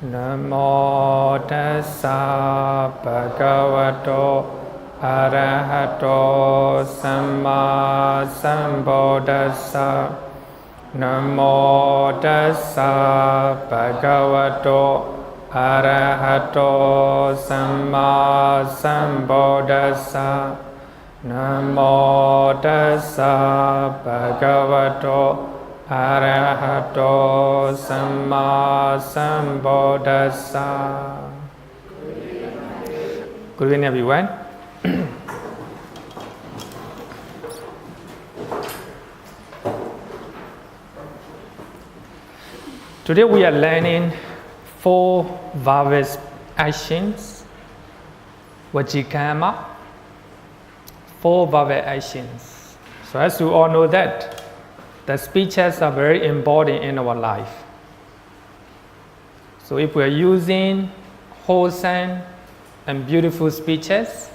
Namo tassa bhagavato arahato samma sambuddhassa. Namo tassa bhagavato arahato samma sambuddhassa. Namo tassa bhagavato arahato samma sambuddhassa. Good evening, everyone. Today we are learning 4 various actions, vacīkamma, 4 various actions. So as you all know that the speeches are very important in our life. So if we are using wholesome and beautiful speeches,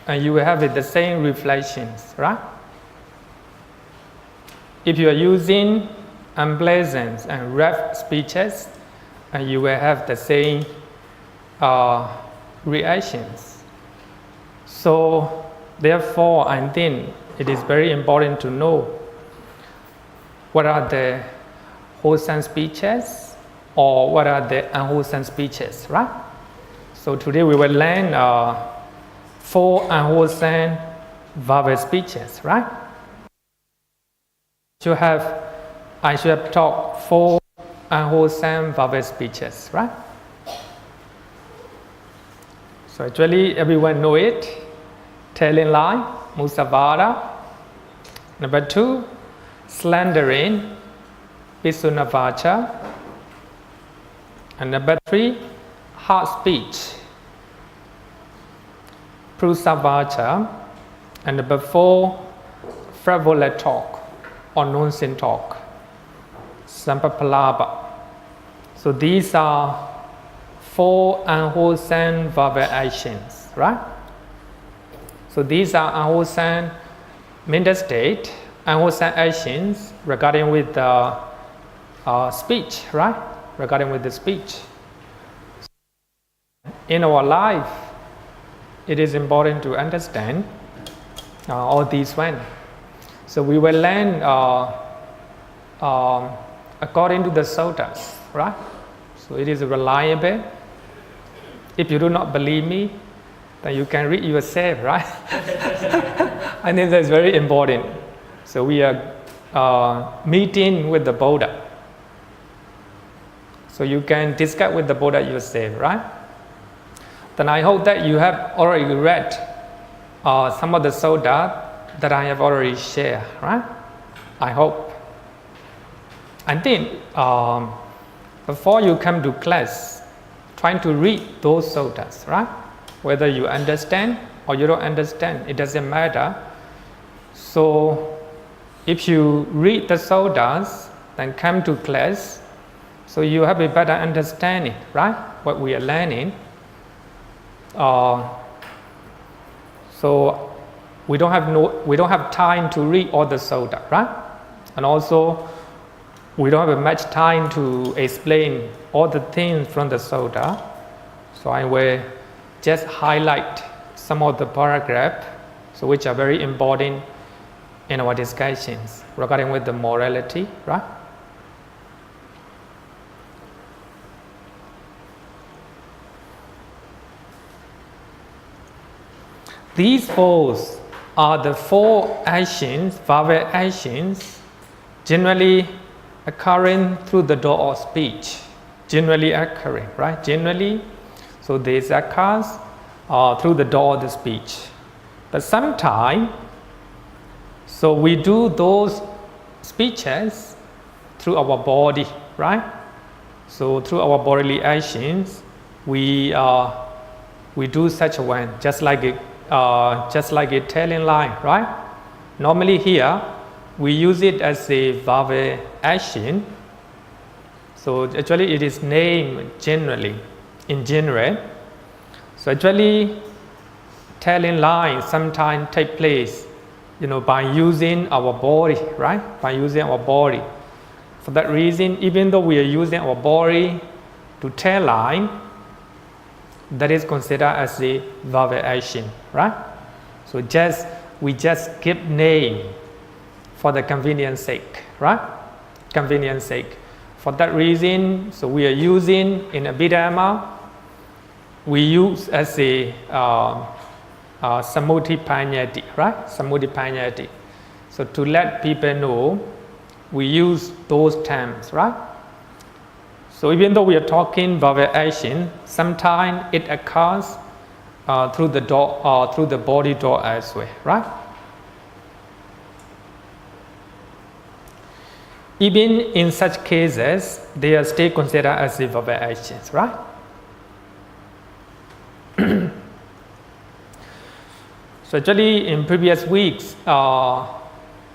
and you will have the same reflections, right? If you are using unpleasant and rough speeches, and you will have the same reactions. So therefore, I think it is very important to know what are the wholesome speeches or what are the unwholesome speeches, right? So today we will learn 4 unwholesome verbal speeches, right? I should have taught 4 unwholesome verbal speeches, right? So actually everyone know it. Telling lie, musāvāda. Number 2, slandering, pisuṇavācā. And number 3, hard speech, pharusavācā. And number 4, frivolous talk or nonsense talk, sampapalaba. So these are 4 unwholesome verbal actions, right? So these are unwholesome mental state, unwholesome actions regarding with the speech, right? Regarding with the speech. In our life, it is important to understand all these ones. So we will learn according to the suttas, right? So it is reliable. If you do not believe me, then you can read yourself, right? I think that's very important. So we are meeting with the Buddha. So you can discuss with the Buddha yourself, right? Then I hope that you have already read some of the sutta that I have already shared, right? I hope. I think before you come to class, trying to read those suttas, right? Whether you understand or you don't understand, it doesn't matter. So if you read the suttas, then come to class, so you have a better understanding, right? What we are learning. So we don't have time to read all the sutta, right? And also we don't have much time to explain all the things from the sutta. So I will just highlight some of the paragraphs, so which are very important in our discussions regarding with the morality, right? These 4 are the 4 actions, verbal actions, generally occurring through the door of speech. Generally occurring, right? Generally, so this occurs through the door of the speech. But sometimes, so we do those speeches through our body, right? So through our bodily actions, we do such a one, just like a telling lie, right? Normally here, we use it as a verbal action. So actually it is named generally, in general. So actually telling lies sometimes take place, by using our body, right? By using our body. For that reason, even though we are using our body to tail line, that is considered as the vowel action, right? So we just give name for the convenience sake, right? Convenience sake. For that reason, so we are using in Abhidhamma, we use as a samudipanyati, right? Samudipanyati. So to let people know, we use those terms, right? So even though we are talking vowel action, sometimes it occurs through the door or through the body door as well, right? Even in such cases, they are still considered as the vowel actions, right? So actually, in previous weeks,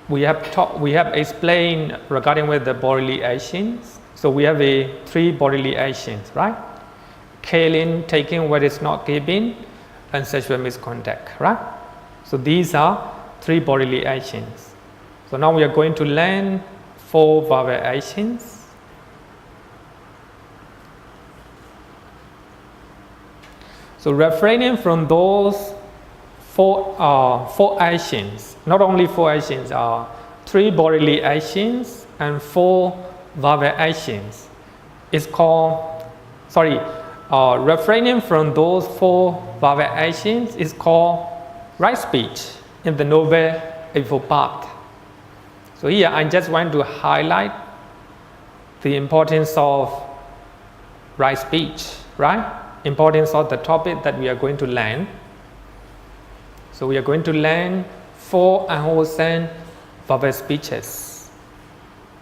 we have explained regarding with the bodily actions. So we have three bodily actions, right? Killing, taking what is not given, and sexual misconduct, right? So these are three bodily actions. So now we are going to learn 4 vowel actions. So refraining from those four actions, not only 4 actions, 3 bodily actions and 4 vowel actions is called, refraining from those 4 vowel actions is called right speech in the Noble Eightfold Path. So here I just want to highlight the importance of right speech, right? Importance of the topic that we are going to learn. So we are going to learn 4 unwholesome vowel speeches.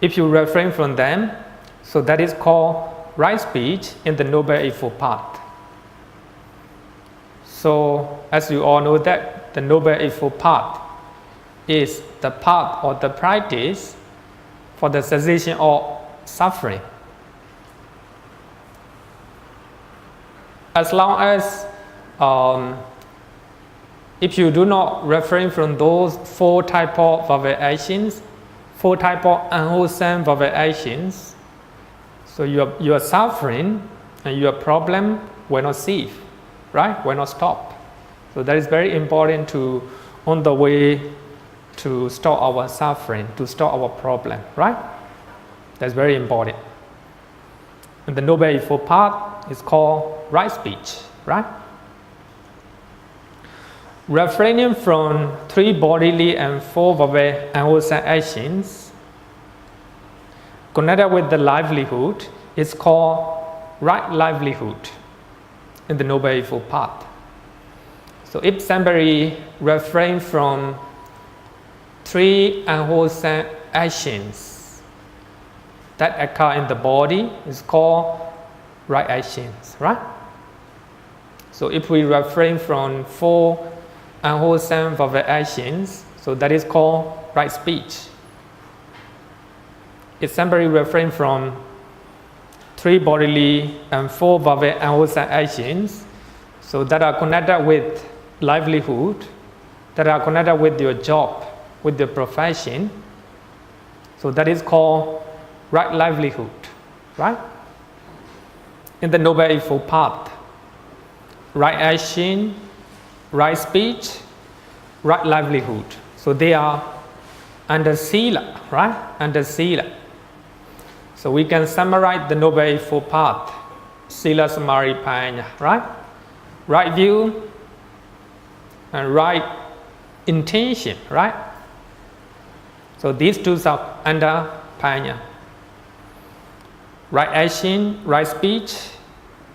If you refrain from them, so that is called right speech in the Noble Eightfold Path. So as you all know that the Noble Eightfold Path is the path or the practice for the cessation of suffering. As long as if you do not refrain from those 4 type of vowel actions, 4 type of unwholesome vowel actions, so your suffering and your problem will not cease, right? Will not stop. So that is very important to, on the way to stop our suffering, to stop our problem, right? That's very important. And the Noble Eightfold Path is called right speech, right? Refraining from 3 bodily and 4 vowel unwholesome actions connected with the livelihood is called right livelihood in the Noble Eightfold Path. So if somebody refrain from 3 unwholesome actions that occur in the body is called right actions, right? So if we refrain from 4 unwholesome vowel actions, so that is called right speech. If somebody refrain from 3 bodily and 4 vowel unwholesome actions, so that are connected with livelihood, that are connected with your job, with your profession, so that is called right livelihood, right? In the Noble Eightfold Path, right action, right speech, right livelihood. So they are under Sila, right? Under Sila. So we can summarize the Noble Eightfold Path. Sila Samadhi Panya, right? Right view and right intention, right? So these 2 are under Panya. Right action, right speech,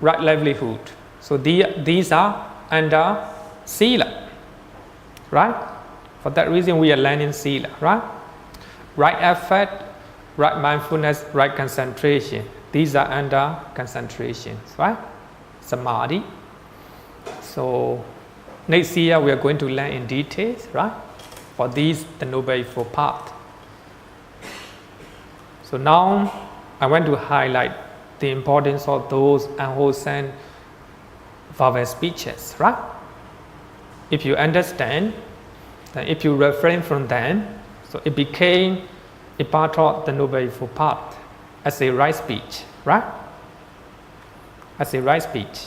right livelihood. So these are under Sila, right? For that reason we are learning Sila, right? Right effort, right mindfulness, right concentration. These are under concentrations, right? Samadhi. So next year we are going to learn in details, right? For these, the Noble Eightfold Path. So now I want to highlight the importance of those unwholesome vowel speeches, right? If you understand, then if you refrain from them, so it became a part of the Noble Eightfold Path as a right speech, right? as a right speech.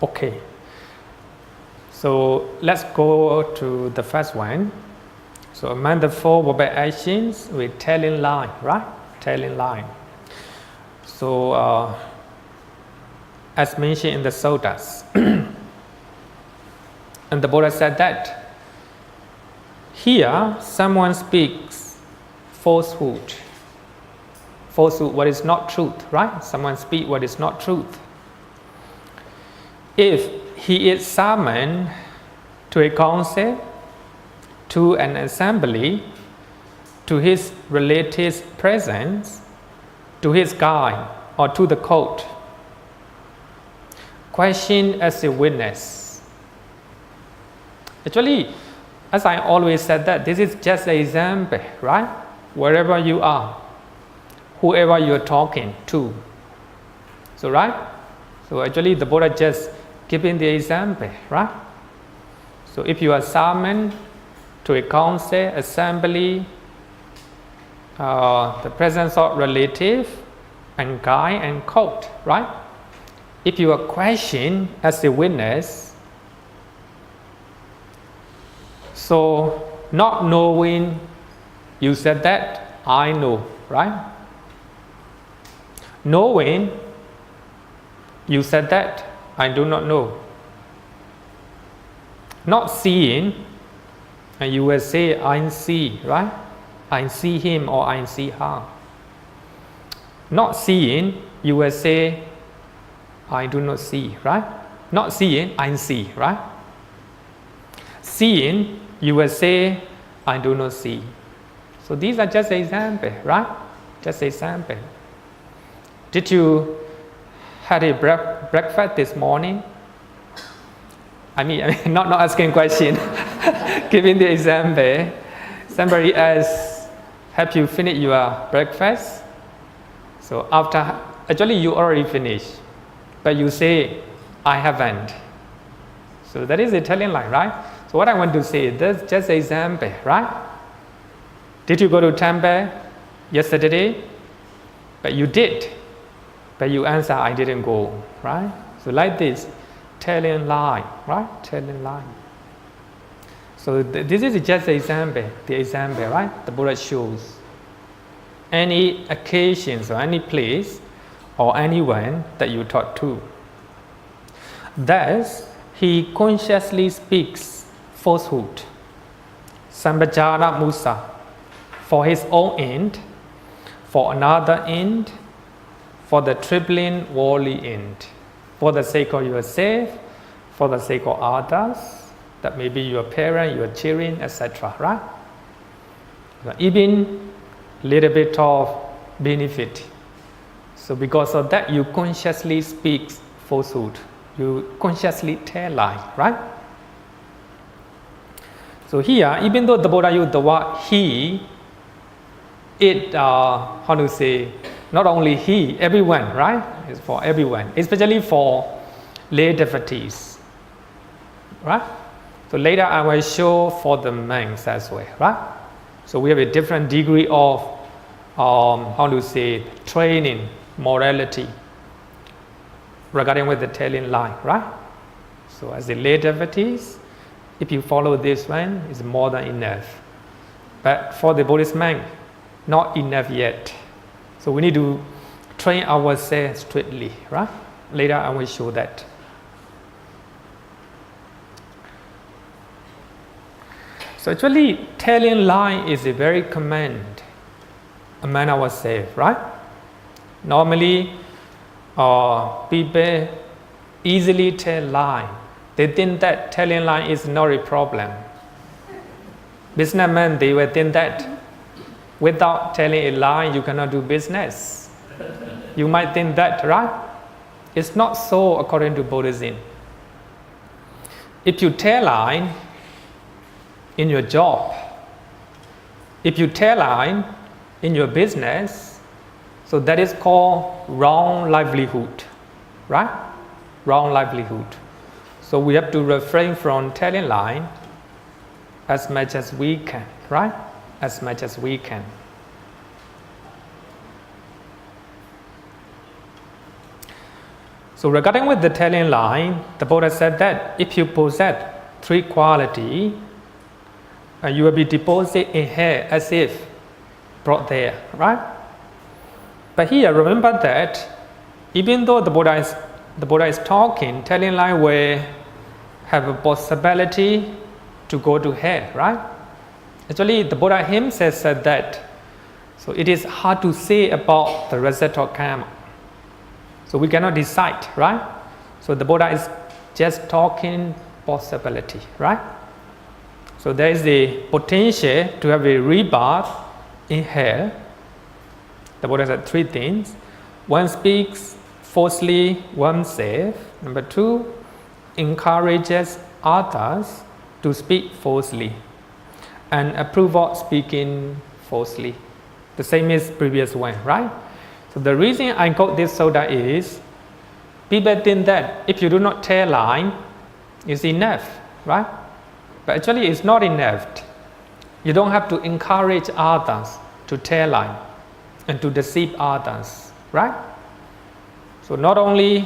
Okay. So let's go to the first one. So among the four verbal actions, we're telling lie, right? Telling lie. So as mentioned in the suttas, and the Buddha said that here someone speaks falsehood. Falsehood, what is not truth, right? Someone speaks what is not truth. If he is summoned to a council, to an assembly, to his relative's presence, to his guide, or to the court, questioned as a witness. Actually, as I always said that, this is just an example, right? Wherever you are, whoever you're talking to. So, right? So actually the Buddha just giving the example, right? So if you are summoned to a council, assembly, the presence of relative and guide and court, right? If you are questioned as a witness, so not knowing you said that, I know, right? Knowing you said that, I do not know. Not seeing, and you will say, I see, right? I see him or I see her. Not seeing, you will say, I do not see, right? Not seeing, I see, right? Seeing, you will say, I do not see. So these are just examples, right? Just example. Did you had a breakfast this morning? I mean not asking question, giving the example. Somebody else, have you finished your breakfast? So after, actually you already finished, but you say, I haven't. So that is a telling lie, right? So what I want to say, that's just an example, right? Did you go to temple yesterday? But you did. But you answer, I didn't go, right? So like this, telling lie, right? Telling lie. So this is just an example, the example, right? The Buddha shows. Any occasions or any place or anyone that you talk to. Thus, he consciously speaks falsehood, sambhajana musa, for his own end, for another end, for the tripling worldly end, for the sake of yourself, for the sake of others, that may be your parent, your children, etc., right? Even little bit of benefit. So because of that, you consciously speak falsehood. You consciously tell lie, right? So here, even though the Buddha used the word he, it, how to say, not only he, everyone, right? It's for everyone, especially for lay devotees, right? So later I will show for the monks as well, right? So we have a different degree of, how to say, training, morality, regarding with the telling lie, right? So as the lay devotees, if you follow this one, it's more than enough. But for the Buddhist monk, not enough yet. So we need to train ourselves strictly, right? Later I will show that. So actually, telling lie is a very common among ourselves, right? Normally, people easily tell lie. They think that telling lie is not a problem. Businessmen, they will think that without telling a lie, you cannot do business. You might think that, right? It's not so according to Buddhism. If you tell lie in your job, if you tell lie in your business, so that is called wrong livelihood, right? Wrong livelihood. So we have to refrain from telling lie as much as we can, right? As much as we can. So regarding with the telling line, the Buddha said that if you possess 3 qualities, you will be deposited in hell as if brought there, right? But here, remember that even though the Buddha is talking, telling line will have a possibility to go to hell, right? Actually, the Buddha himself said that. So it is hard to say about the result of karma. So we cannot decide, right? So the Buddha is just talking possibility, right? So there is a potential to have a rebirth in hell. The Buddha said 3 things. 1 speaks falsely oneself. Number 2, encourages others to speak falsely and approve of speaking falsely. The same as previous one, right? So the reason I quote this sutta is people think that if you do not tell lie, it's enough, right? But actually it's not enough. You don't have to encourage others to tell lie and to deceive others, right? So not only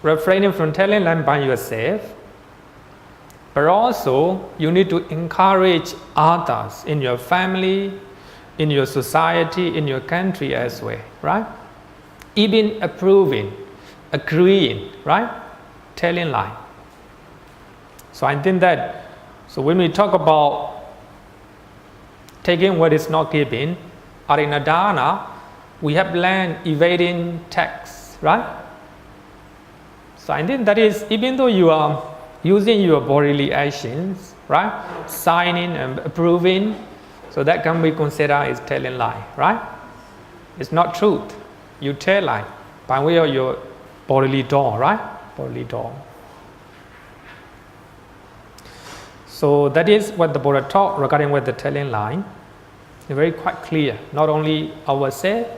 refraining from telling lie by yourself, but also you need to encourage others in your family, in your society, in your country as well, right? Even approving, agreeing, right? Telling lie. So I think that, so when we talk about taking what is not given, arinadana, we have learned evading tax, right? So I think that is, even though you are using your bodily actions, right? Signing and approving, so that can be considered as telling lie, right? It's not truth. You tell lie by way of your bodily door, right? Bodily door. So that is what the Buddha taught regarding with the telling lie. It's very quite clear. Not only ourselves,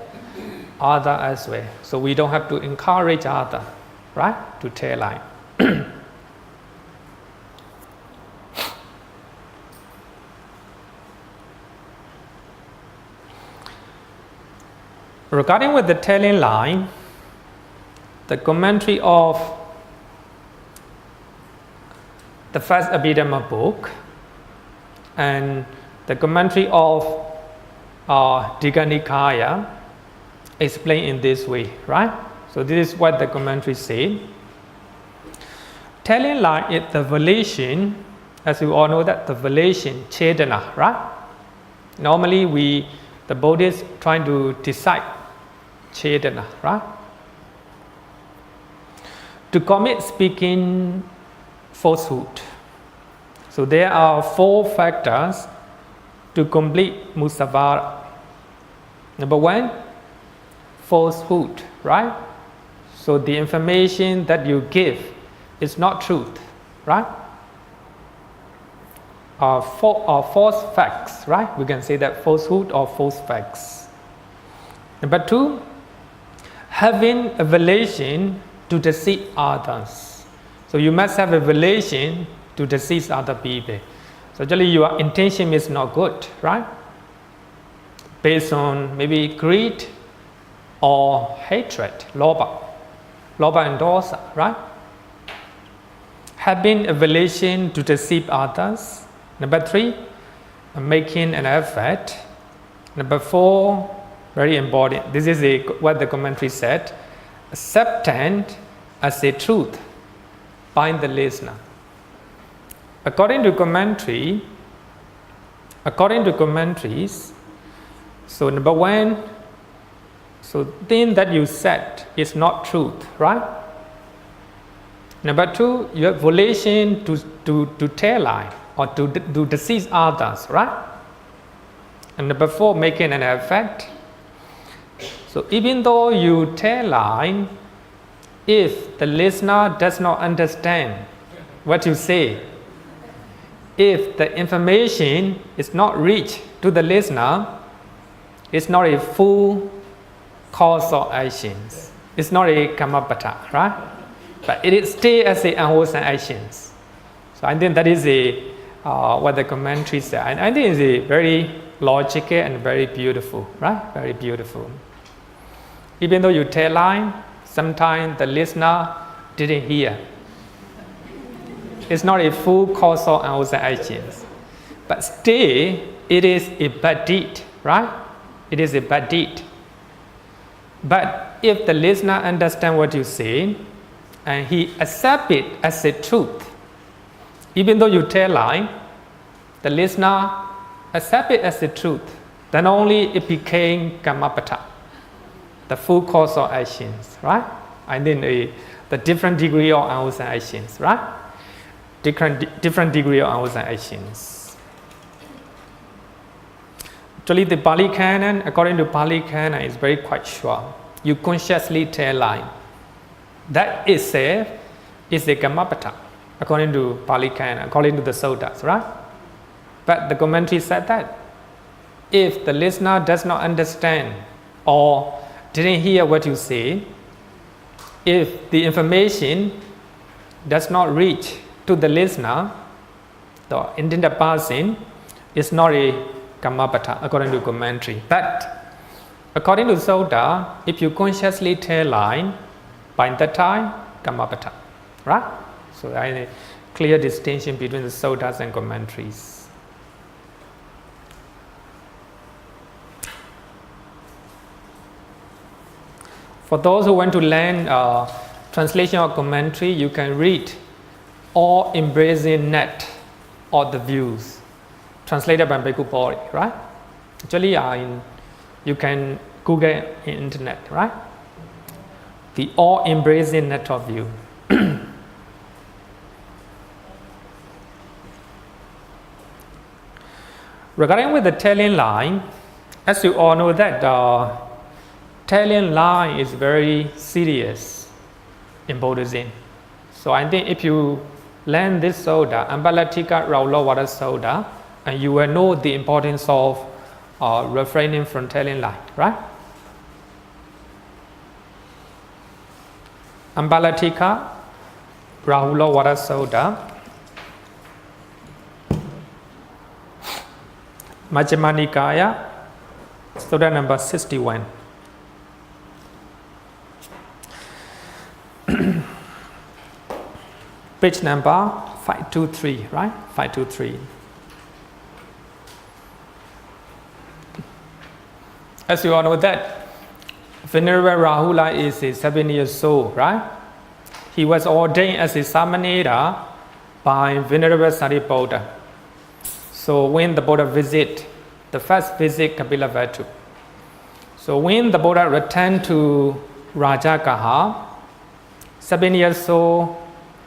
other as well. So we don't have to encourage other, right? To tell lie. Regarding with the telling lie, the commentary of the first Abhidhamma book and the commentary of Digha Nikaya explain in this way, right? So this is what the commentary say. Telling lie is the volition, as you all know that the volition, chetana, right? Normally the Buddhists trying to decide chetana, right? To commit speaking falsehood. So there are 4 factors to complete musāvāda. Number 1, falsehood, right? So the information that you give is not truth, right? False facts, right? We can say that falsehood or false facts. Number 2, having a volition to deceive others. So you must have a volition to deceive other people. So actually your intention is not good, right? Based on maybe greed or hatred, lobha and dosa, right? Having a volition to deceive others. Number 3, making an effort. Number 4, very important. This is what the commentary said. Acceptance as a truth by the listener. According to commentaries, so number 1, so thing that you said is not truth, right? Number 2, you have volition to tell lie or to deceive others, right? And number 4, making an effort. So even though you tell lie, if the listener does not understand what you say, if the information is not reached to the listener, it's not a full cause of actions. It's not a kammapata, right? But it stays as a unwholesome actions. So I think that is what the commentary said. And I think it's a very logical and very beautiful, right? Very beautiful. Even though you tell lie, sometimes the listener didn't hear. It's not a full causal and unwholesome actions. But still, it is a bad deed, right? It is a bad deed. But if the listener understands what you say, and he accepts it as a truth, even though you tell lie, the listener accepts it as the truth, then only it became Cakkapala, the full causal actions, right? And then the different degree of unwholesome actions, right? Different degree of unwholesome actions. Actually, the Pali Canon, according to Pali Canon, is very quite sure. You consciously tell lie. That itself is a Cakkapala, according to Pali Canon, according to the Suttas, right? But the commentary said that if the listener does not understand or didn't hear what you say, if the information does not reach to the listener, the intended person, is not a Cakkapala, according to commentary. But according to Sutta, if you consciously tell lie, by that time, Cakkapala, right? So I clear distinction between the Suttas and commentaries. For those who want to learn translation or commentary, you can read All Embracing Net of the Views, translated by Bhikkhu Bodhi, right? Actually, you can Google in internet, right? The All Embracing Net of View. Regarding with the telling lie, as you all know that telling lie is very serious in Buddhism. So I think if you learn this Sutta, Ambalatika Raulavada Sutta, and you will know the importance of refraining from telling lie, right? Ambalatika Raulavada Sutta, Majjhima Nikaya, Sutta number 61. Page number 523, right? 523. As you all know that Venerable Rahula is a 7 years old, right? He was ordained as a Samanera by Venerable Sariputta. So when the Buddha the first visit Kapilavatthu. So when the Buddha returned to Rajagaha, 7 years old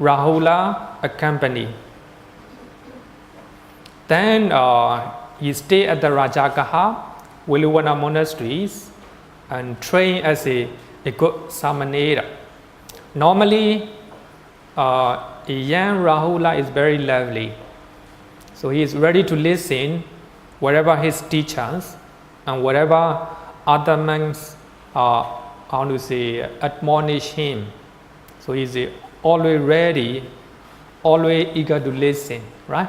Rahula accompanied. Then he stayed at the Rajagaha, Viluvana monasteries, and trained as a good Samanera. Normally, a young Rahula is very lovely. So he is ready to listen wherever his teachers and wherever other monks admonish him. So he is always ready, always eager to listen, right?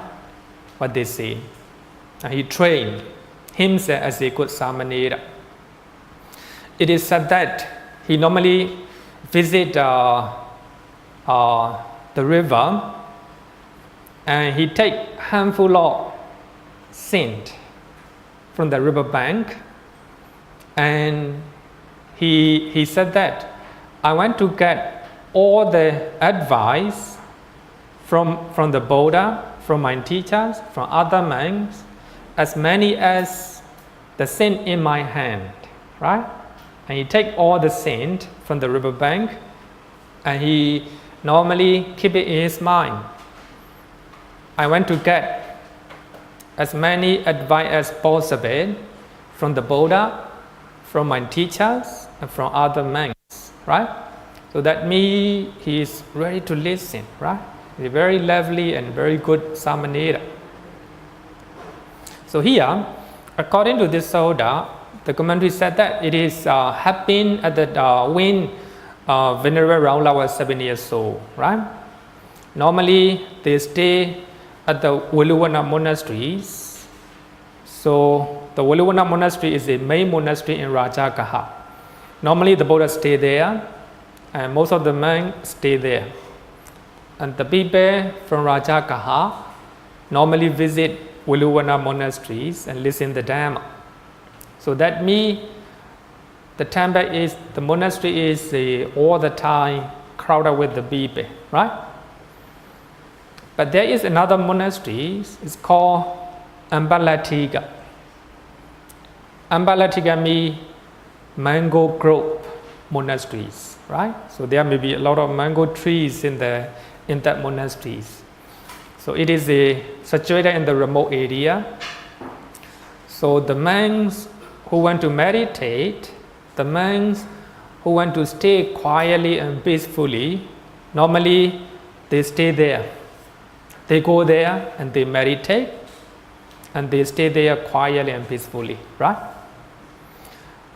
What they say. And he trained himself as a good Samanera. It is said that he normally visit the river and he take handful of sand from the river bank, and he said that I want to get all the advice from the Buddha, from my teachers, from other monks, as many as the sand in my hand, right? And he take all the sand from the river bank, and he normally keep it in his mind. I want to get as many advice as possible from the Buddha, from my teachers, and from other monks, right? So that means he is ready to listen, right? He's a very lovely and very good Samanera. So here, according to this Sutta, the commentary said that it is happened at the when Venerable Rahula was 7 years old, right? Normally, they stay at the Viluvana monasteries. So the Viluvana monastery is the main monastery in Rajagaha. Normally, the Buddha stay there and most of the men stay there. And the people from Rajagaha normally visit Viluvana monasteries and listen to the Dhamma. So that means the monastery is all the time crowded with the people, right? But there is another monastery, it's called Ambalatiga. Ambalatiga means mango grove monasteries, right? So there may be a lot of mango trees in that monasteries. So it is situated in the remote area. So the monks who want to meditate, the monks who want to stay quietly and peacefully, normally they stay there. They go there and they meditate and they stay there quietly and peacefully, right?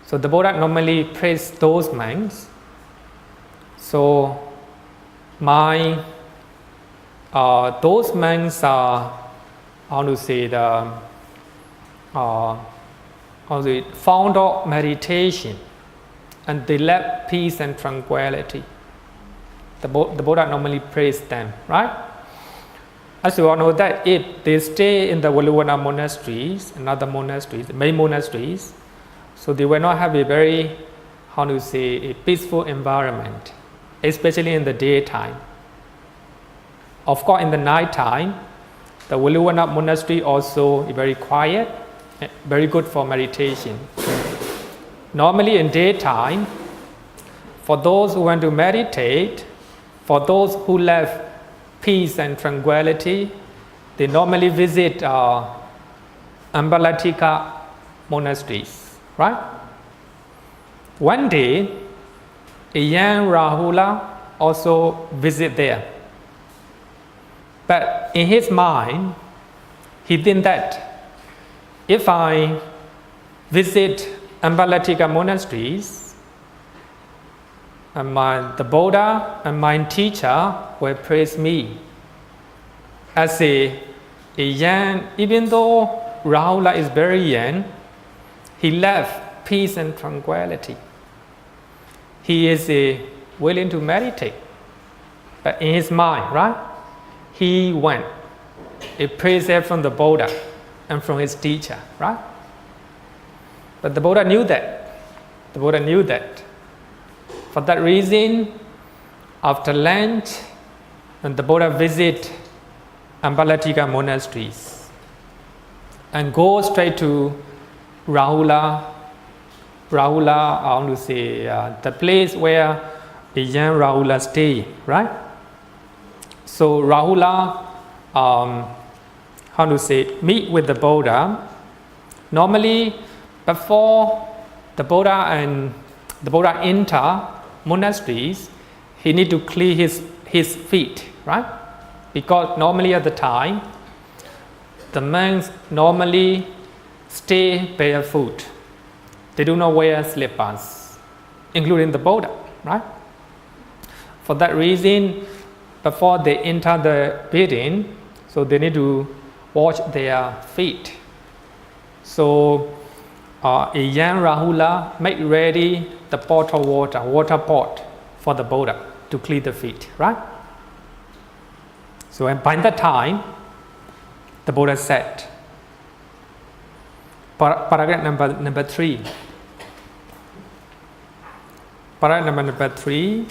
So the Buddha normally praise those monks. So those monks are, fond of meditation, and they lack peace and tranquility. The Buddha normally praise them, right? As you all know that if they stay in the Viluvana monasteries and other monasteries, main monasteries, so they will not have a very, a peaceful environment, especially in the daytime. Of course, in the night time, the Viluvana monastery also is very quiet, very good for meditation. Normally in daytime, for those who want to meditate, for those who love peace and tranquility, they normally visit Ambalatika monasteries, right? One day, a young Rahula also visit there. But in his mind, he think that if I visit Ambalatika monasteries, and the Buddha and my teacher will praise me as a young, even though Rahula is very young, he loves peace and tranquility. He is willing to meditate. But in his mind, right, he went a praise from the Buddha and from his teacher, right? But the Buddha knew that. The Buddha knew that. For that reason, after lunch, and the Buddha visit Ambalatika monasteries and go straight to Rahula, I want to say the place where the young Rahula stay, right? So Rahula, meet with the Buddha. Normally, before the Buddha enter monasteries, he need to clean his feet, right? Because normally at the time, the monks normally stay barefoot. They do not wear slippers, including the Buddha, right? For that reason, before they enter the building, so they need to wash their feet. So a young Rahula make ready the pot of water pot for the Buddha to clean the feet, right? So by that time, the Buddha said, paragraph number 3. Paragraph number 3.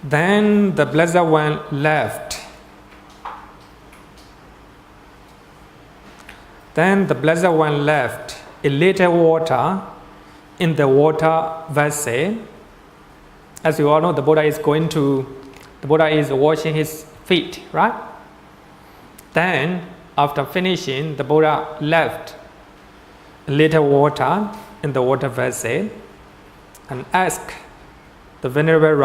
Then the Blessed One left. Then the Blessed One left a little water in the water vessel. As you all know, the Buddha is washing his feet, right? Then, after finishing, the Buddha left a little water in the water vessel and asked the Venerable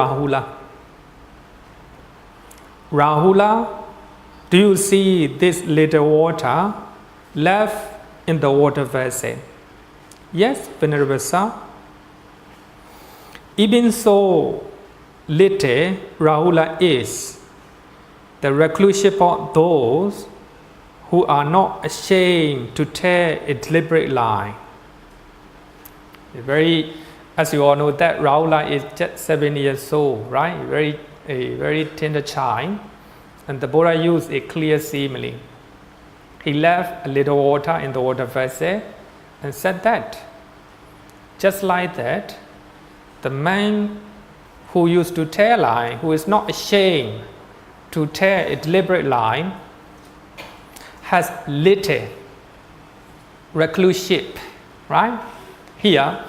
Rahula, do you see this little water left in the water vessel? Yes, Venerable Sir. Even so little Rahula is the reclusive of those who are not ashamed to tell a deliberate lie. A very As you all know that Rahula is just 7 years old, right? A very tender child. And the Buddha used a clear simile. He left a little water in the water vessel and said that, just like that, the man who used to tear line, who is not ashamed to tear a deliberate line, has little recluseship, right? Here,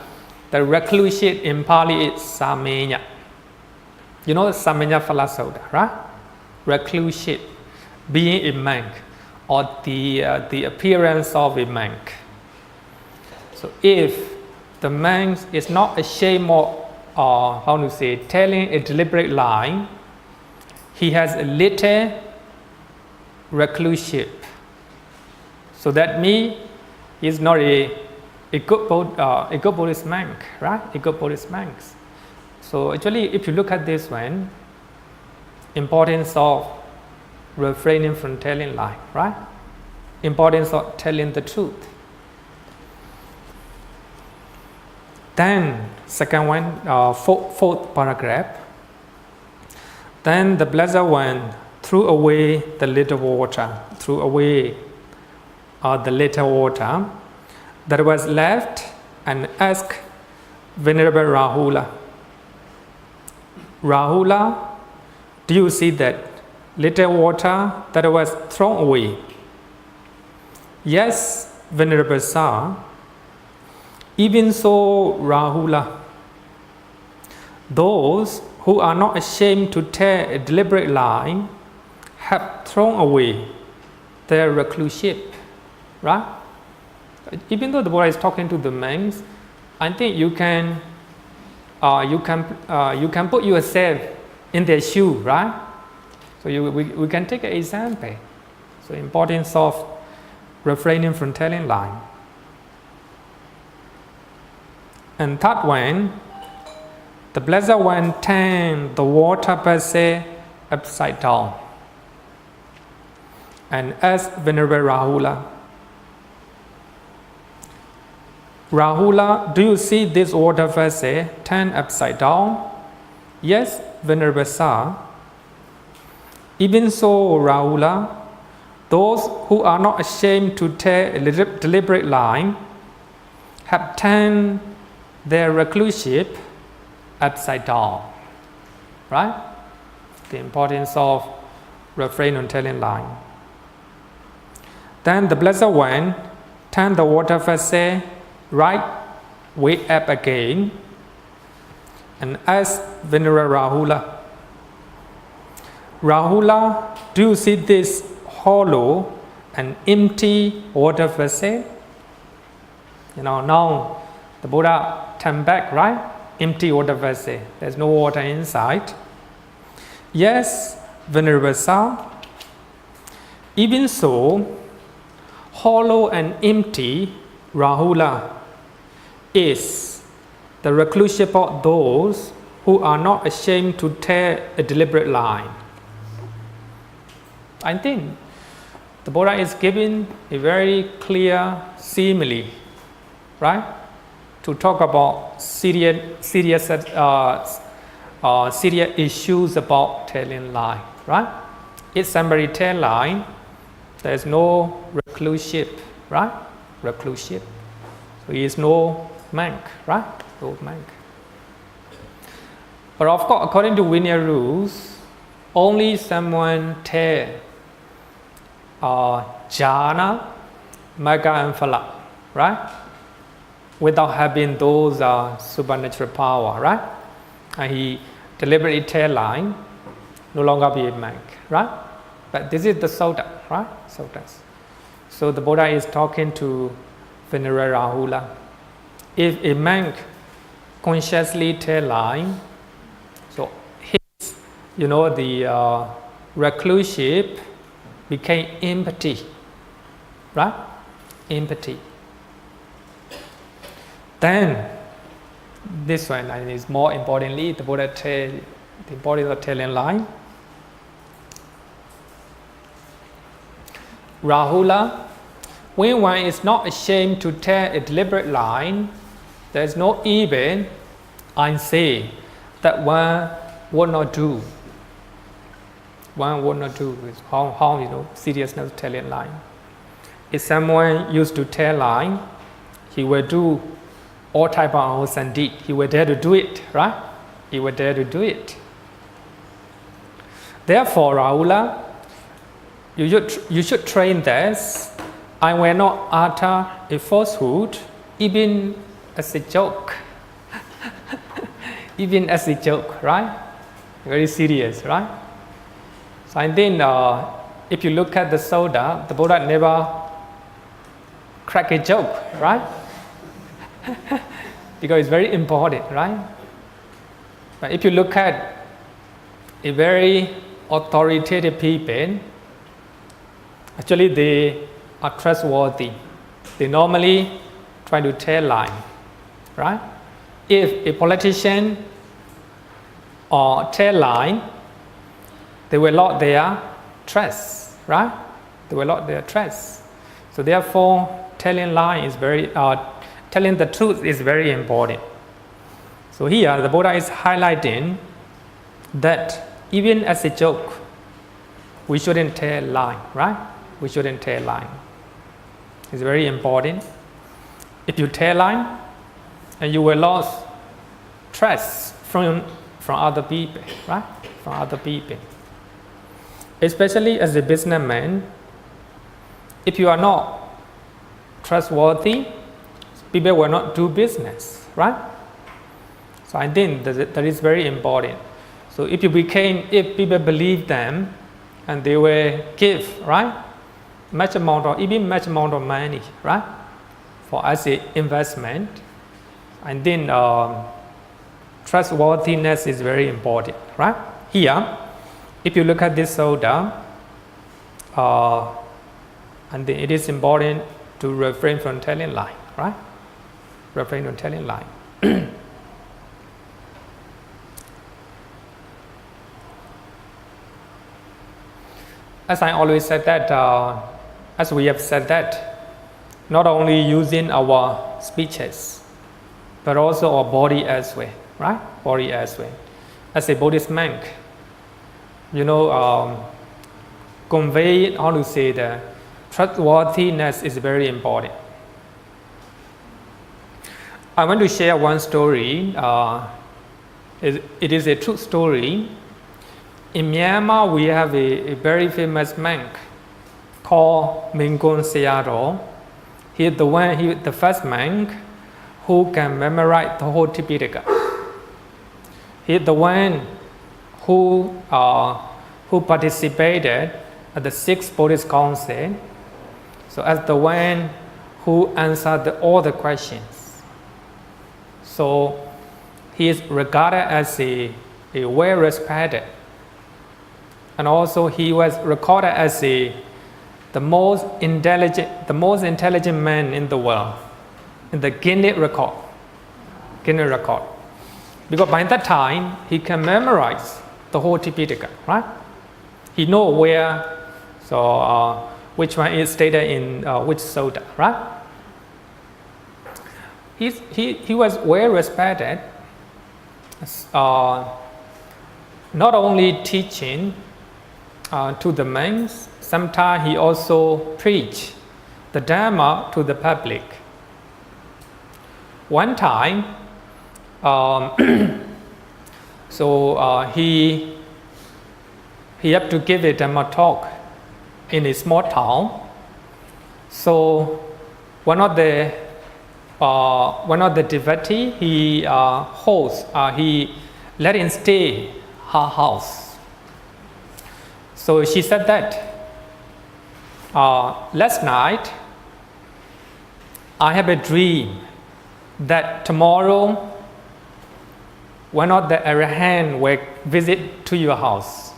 the recluseship in Pali is samenya. You know the samenya phalasota, right? Recluseship, being a monk, or the appearance of a monk. So if the monk is not ashamed of, telling a deliberate lie, he has a little recluseship. So that means he's not a good Buddhist monk, right? A good Buddhist monk. So actually, if you look at this one, importance of refraining from telling lie, right? Importance of telling the truth. Then, second one, fourth paragraph. Then the Blessed One threw away the little water, that was left and asked Venerable Rahula, Rahula, do you see that little water that was thrown away? Yes, Venerable Sir. Even so, Rahula, those who are not ashamed to tell a deliberate lie have thrown away their recluseship, right? Even though the Buddha is talking to the monks, I think you can put yourself in their shoe, right? So we can take an example. So importance of refraining from telling lie. And third one, the Blessed One turned the water vessel upside down and asked Venerable Rahula, Rahula, do you see this water vessel turned upside down? Yes, Venerable Sir. Even so, Rahula, those who are not ashamed to tell a deliberate lie have turned their recluseship upside down, right? The importance of refrain on telling lie. Then the Blessed One turned the water vessel right way up again and asked Venerable Rahula, Rahula, do you see this hollow and empty water vessel? Now the Buddha turned back, right? Empty water vessel. There's no water inside. Yes, Venerable Sir. Even so, hollow and empty, Rahula, is the recluseship of those who are not ashamed to tell a deliberate lie. I think the Buddha is giving a very clear simile, right? To talk about serious issues about telling lie, right? If somebody tell lie, there is no recluseship, right? Recluseship. So he is no monk, right? No monk. But of course, according to Vinaya rules, only someone tell jhana, magga and phala, right? Without having those supernatural power, right? And he deliberately tell lie, no longer be a monk, right? But this is the sutta, right? Suttas. So the Buddha is talking to Venerable Rahula. If a monk consciously tell lie, so his, the recluseship became empty, right? Empty. Then this one, and is more importantly, the Buddha tell the importance of telling lie. Rahula, when one is not ashamed to tell a deliberate lie, there is no evil I say that one would not do. One would not do is how seriousness telling lie. If someone used to tell lie, he will do all type of unwholesome deed. He will dare to do it, right? He will dare to do it. Therefore, Rahula, you should train this. I will not utter a falsehood, even as a joke. Even as a joke, right? Very serious, right? So I think if you look at the Sutta, the Buddha never crack a joke, right? Because it's very important, right? But if you look at a very authoritative people, actually they are trustworthy. They normally try to tell lie, right? If a politician or tell lie, they will lose their trust, right? They will lose their trust. So therefore, telling the truth is very important. So here, the Buddha is highlighting that even as a joke, we shouldn't tell lie, right? We shouldn't tell lie. It's very important. If you tell lie, and you will lose trust from other people, right? From other people. Especially as a businessman, if you are not trustworthy, people will not do business, right? So I think that is very important. So if people believe them, and they will give, right, much amount of money, right, for as an investment, and then trustworthiness is very important, right? Here, if you look at this Sutta, and then it is important to refrain from telling lie, right? Refrain from telling lie. As I always said that, as we have said that, not only using our speeches, but also our body as well, right? Body as well. As a Buddhist monk, convey, how to say that, trustworthiness is very important. I want to share one story. It is a true story. In Myanmar, we have a very famous monk called Mingon Sayadaw. He is the first monk who can memorize the whole Tipitaka. He is the one who participated at the 6th Buddhist Council. So as the one who answered all the questions. So he is regarded as a well-respected, and also he was recorded as the most intelligent man in the world, in the Guinness record. Because by that time he can memorize the whole Tipitaka, right? He know where, so which one is stated in which sutta, right? He was well respected, not only teaching to the monks, sometimes he also preached the Dharma to the public. One time, he had to give a Dharma talk in a small town. So one of the devotee he let him stay her house. So she said that last night I have a dream that tomorrow one of the arahant will visit to your house.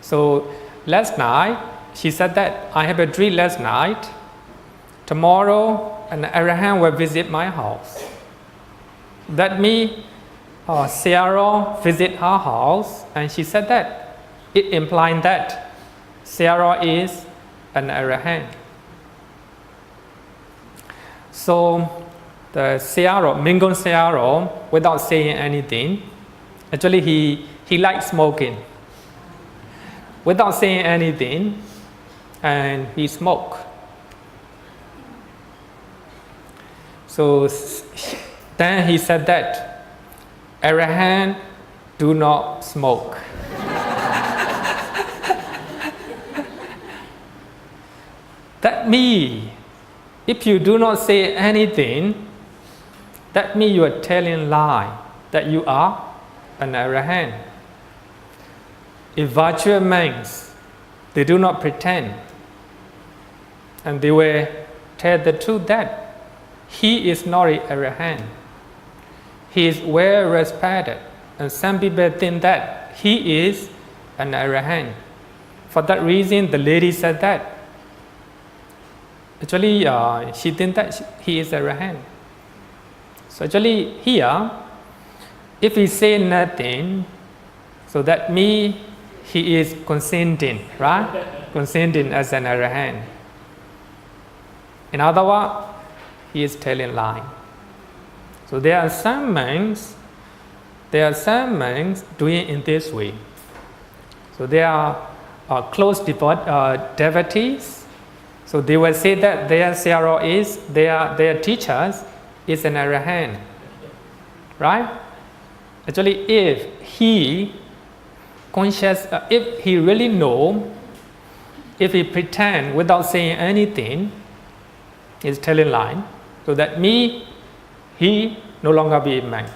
So last night she said that I have a dream last night. Tomorrow an arahant will visit my house. That means Sarah visit her house, and she said that it implies that Sarah is an arahant. So the Sayadaw, Mingon Sayadaw, without saying anything, actually he liked smoking. Without saying anything, and he smoked. So then he said that Arahant do not smoke. That means if you do not say anything, that means you are telling lie that you are an Arahant. If virtual monks, they do not pretend, and they will tell the truth that he is not an Arahant. He is well respected, and some people think that he is an Arahant. For that reason, the lady said that. Actually, she thinks that he is Arahant. So actually, here, if he say nothing, so that means he is consenting, right? Consenting as an Arahant. In other words, he is telling lie. So there are some monks doing in this way. So they are close devotees. So they will say that their Sayadaw is, their teachers is an Arahant. Right? Actually, if he conscious, if he really know, if he pretend without saying anything, is telling lie. So that means he no longer be a monk.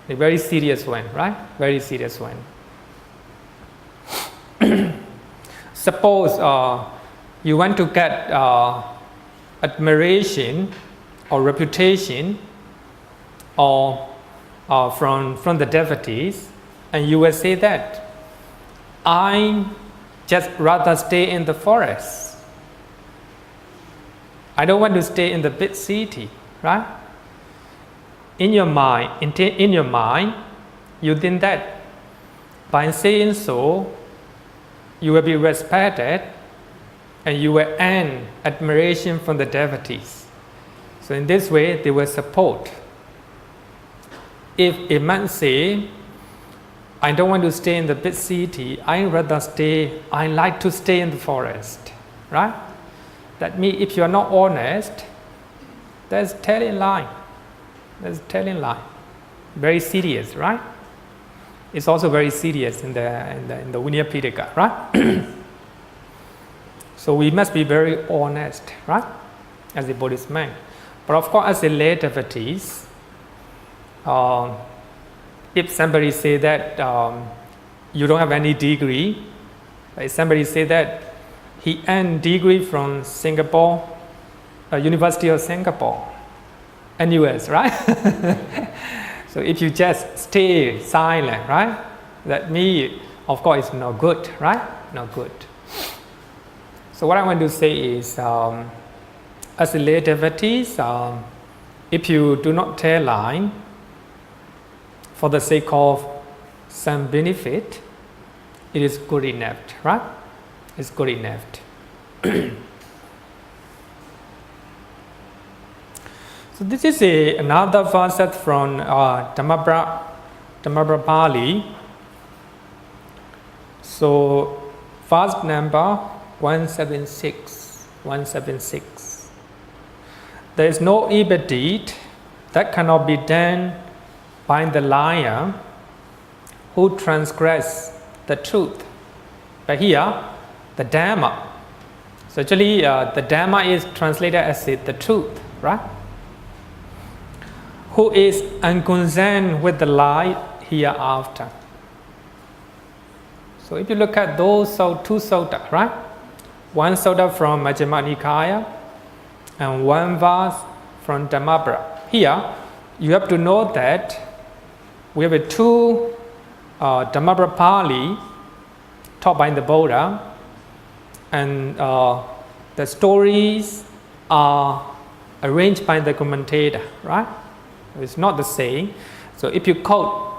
A very serious one, right? Very serious one. Suppose you want to get admiration or reputation or from the devotees, and you will say that I just rather stay in the forest. I don't want to stay in the big city, right? In your mind, you think that by saying so, you will be respected and you will earn admiration from the devotees. So in this way, they will support. If a man say, I don't want to stay in the big city, I like to stay in the forest, right? That means if you are not honest, that's telling lie. That's telling lie. Very serious, right? It's also very serious in the Vinaya Pitaka, right? So we must be very honest, right? As a Buddhist monk. But of course, as a lay devotees, if somebody say that you don't have any degree, if somebody say that he earned degree from Singapore, University of Singapore, NUS, right? So if you just stay silent, right? That means, of course, it's not good, right? Not good. So what I want to say is, as a lay devotees, if you do not tell lie for the sake of some benefit, it is good enough, right? It's good enough. So this is another verse from Dhammapara Pali. So verse number 176. There is no evil deed that cannot be done by the liar who transgress the truth. But here, the Dhamma. So actually, the Dhamma is translated as the truth, right? Who is unconcerned with the light hereafter. So if you look at those two sutta, right? One sutta from Majjhima Nikaya and one verse from Dhammapara. Here, you have to know that we have two Dhammapara Pali taught by the Buddha, and the stories are arranged by the commentator, right? It's not the same. So if you quote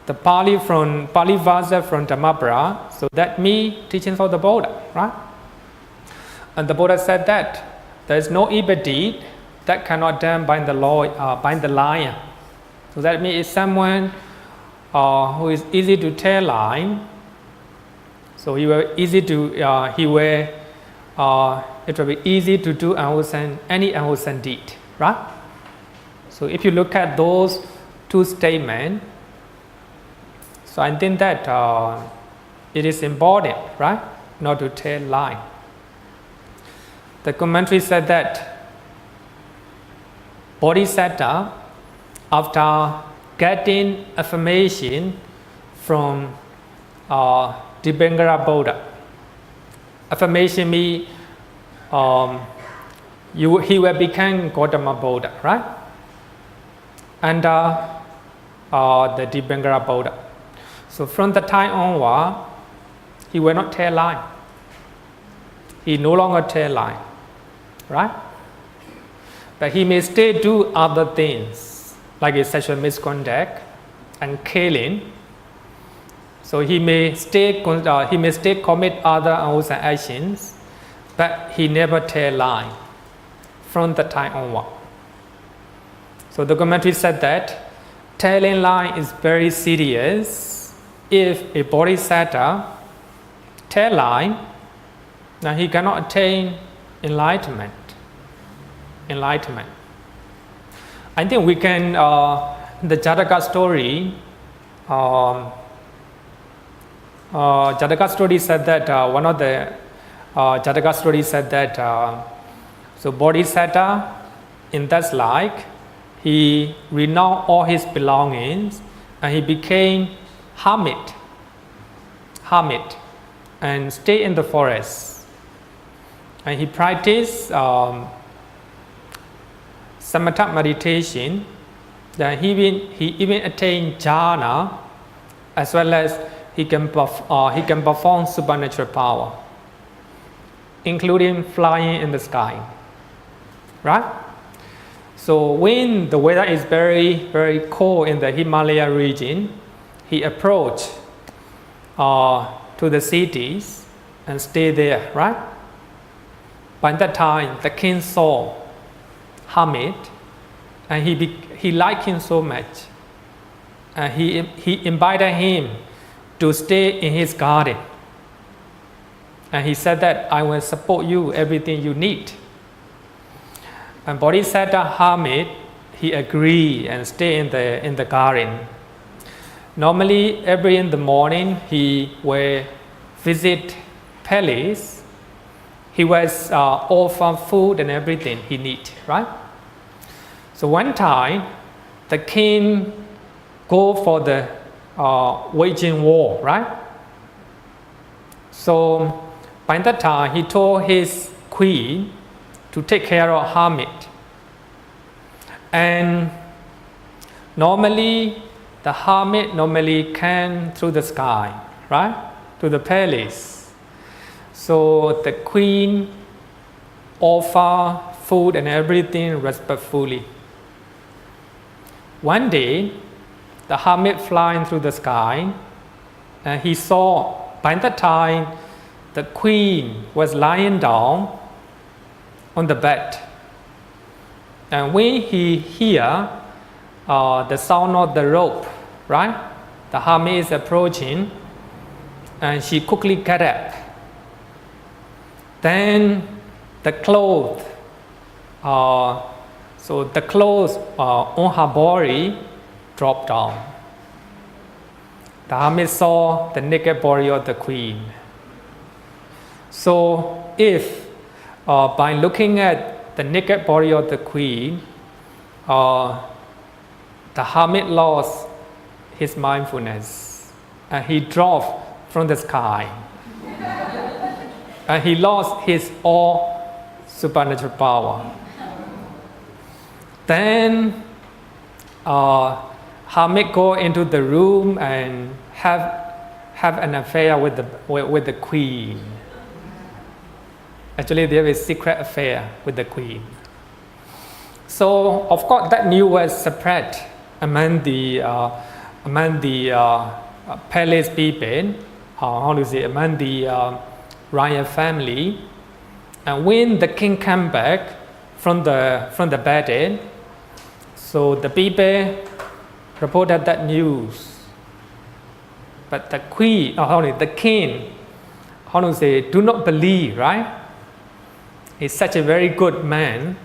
the Pali verse from Dhammapara, so that means teachings of the Buddha, right? And the Buddha said that there is no evil deed that cannot done by the lion. So that means it's someone who is easy to tell line. So it will be easy to do any unwholesome deed, right? So if you look at those two statements, so I think that it is important, right, not to tell lie. The commentary said that Bodhisattva, after getting affirmation from Dibengara Buddha, affirmation means he will become Gautama Buddha, right? Under the Dibengara Buddha. So from the time onward, he will not tell lie. He no longer tell lie, right? But he may still do other things, like a sexual misconduct and killing. So he may still commit other unwholesome actions, but he never tell lie from the time onward. So the commentary said that telling lie is very serious. If a bodhisattva tell lie, now he cannot attain enlightenment. I think we can, the Jataka story, Jataka story said that, one of the Jataka story said that, so Bodhisattva in that life, he renounced all his belongings and he became hermit and stay in the forest. And he practiced samatha meditation. Then he even attained jhana, as well as he can perform supernatural power, including flying in the sky. Right? So when the weather is very, very cold in the Himalaya region, he approached to the cities and stay there, right? By that time, the king saw hermit, and he liked him so much, and he invited him to stay in his garden. And he said that I will support you everything you need. And Bodhisattva hermit, he agreed and stay in the garden. Normally, every in the morning, he will visit palace. He was offer food and everything he need, right? So one time, the king go for the waging war, right? So by that time, he told his queen to take care of hermit. And normally, the hermit came through the sky, right? To the palace. So the queen offer food and everything respectfully. One day, the hermit flying through the sky, and he saw, by that time, the queen was lying down on the bed. And when he hear the sound of the rope, right? The hermit is approaching, and she quickly get up. Then the clothes, so the clothes on her body dropped down. The hermit saw the naked body of the queen. So if by looking at the naked body of the queen, the hermit lost his mindfulness and he dropped from the sky. And he lost his all supernatural power. Then hermit go into the room and have an affair with the queen. Actually, there is a secret affair with the queen. So, of course, that news was spread among the palace people, among the royal family. And when the king came back from the bad end. So the people reported that news. But the queen, the king, do not believe, right? He's such a very good man,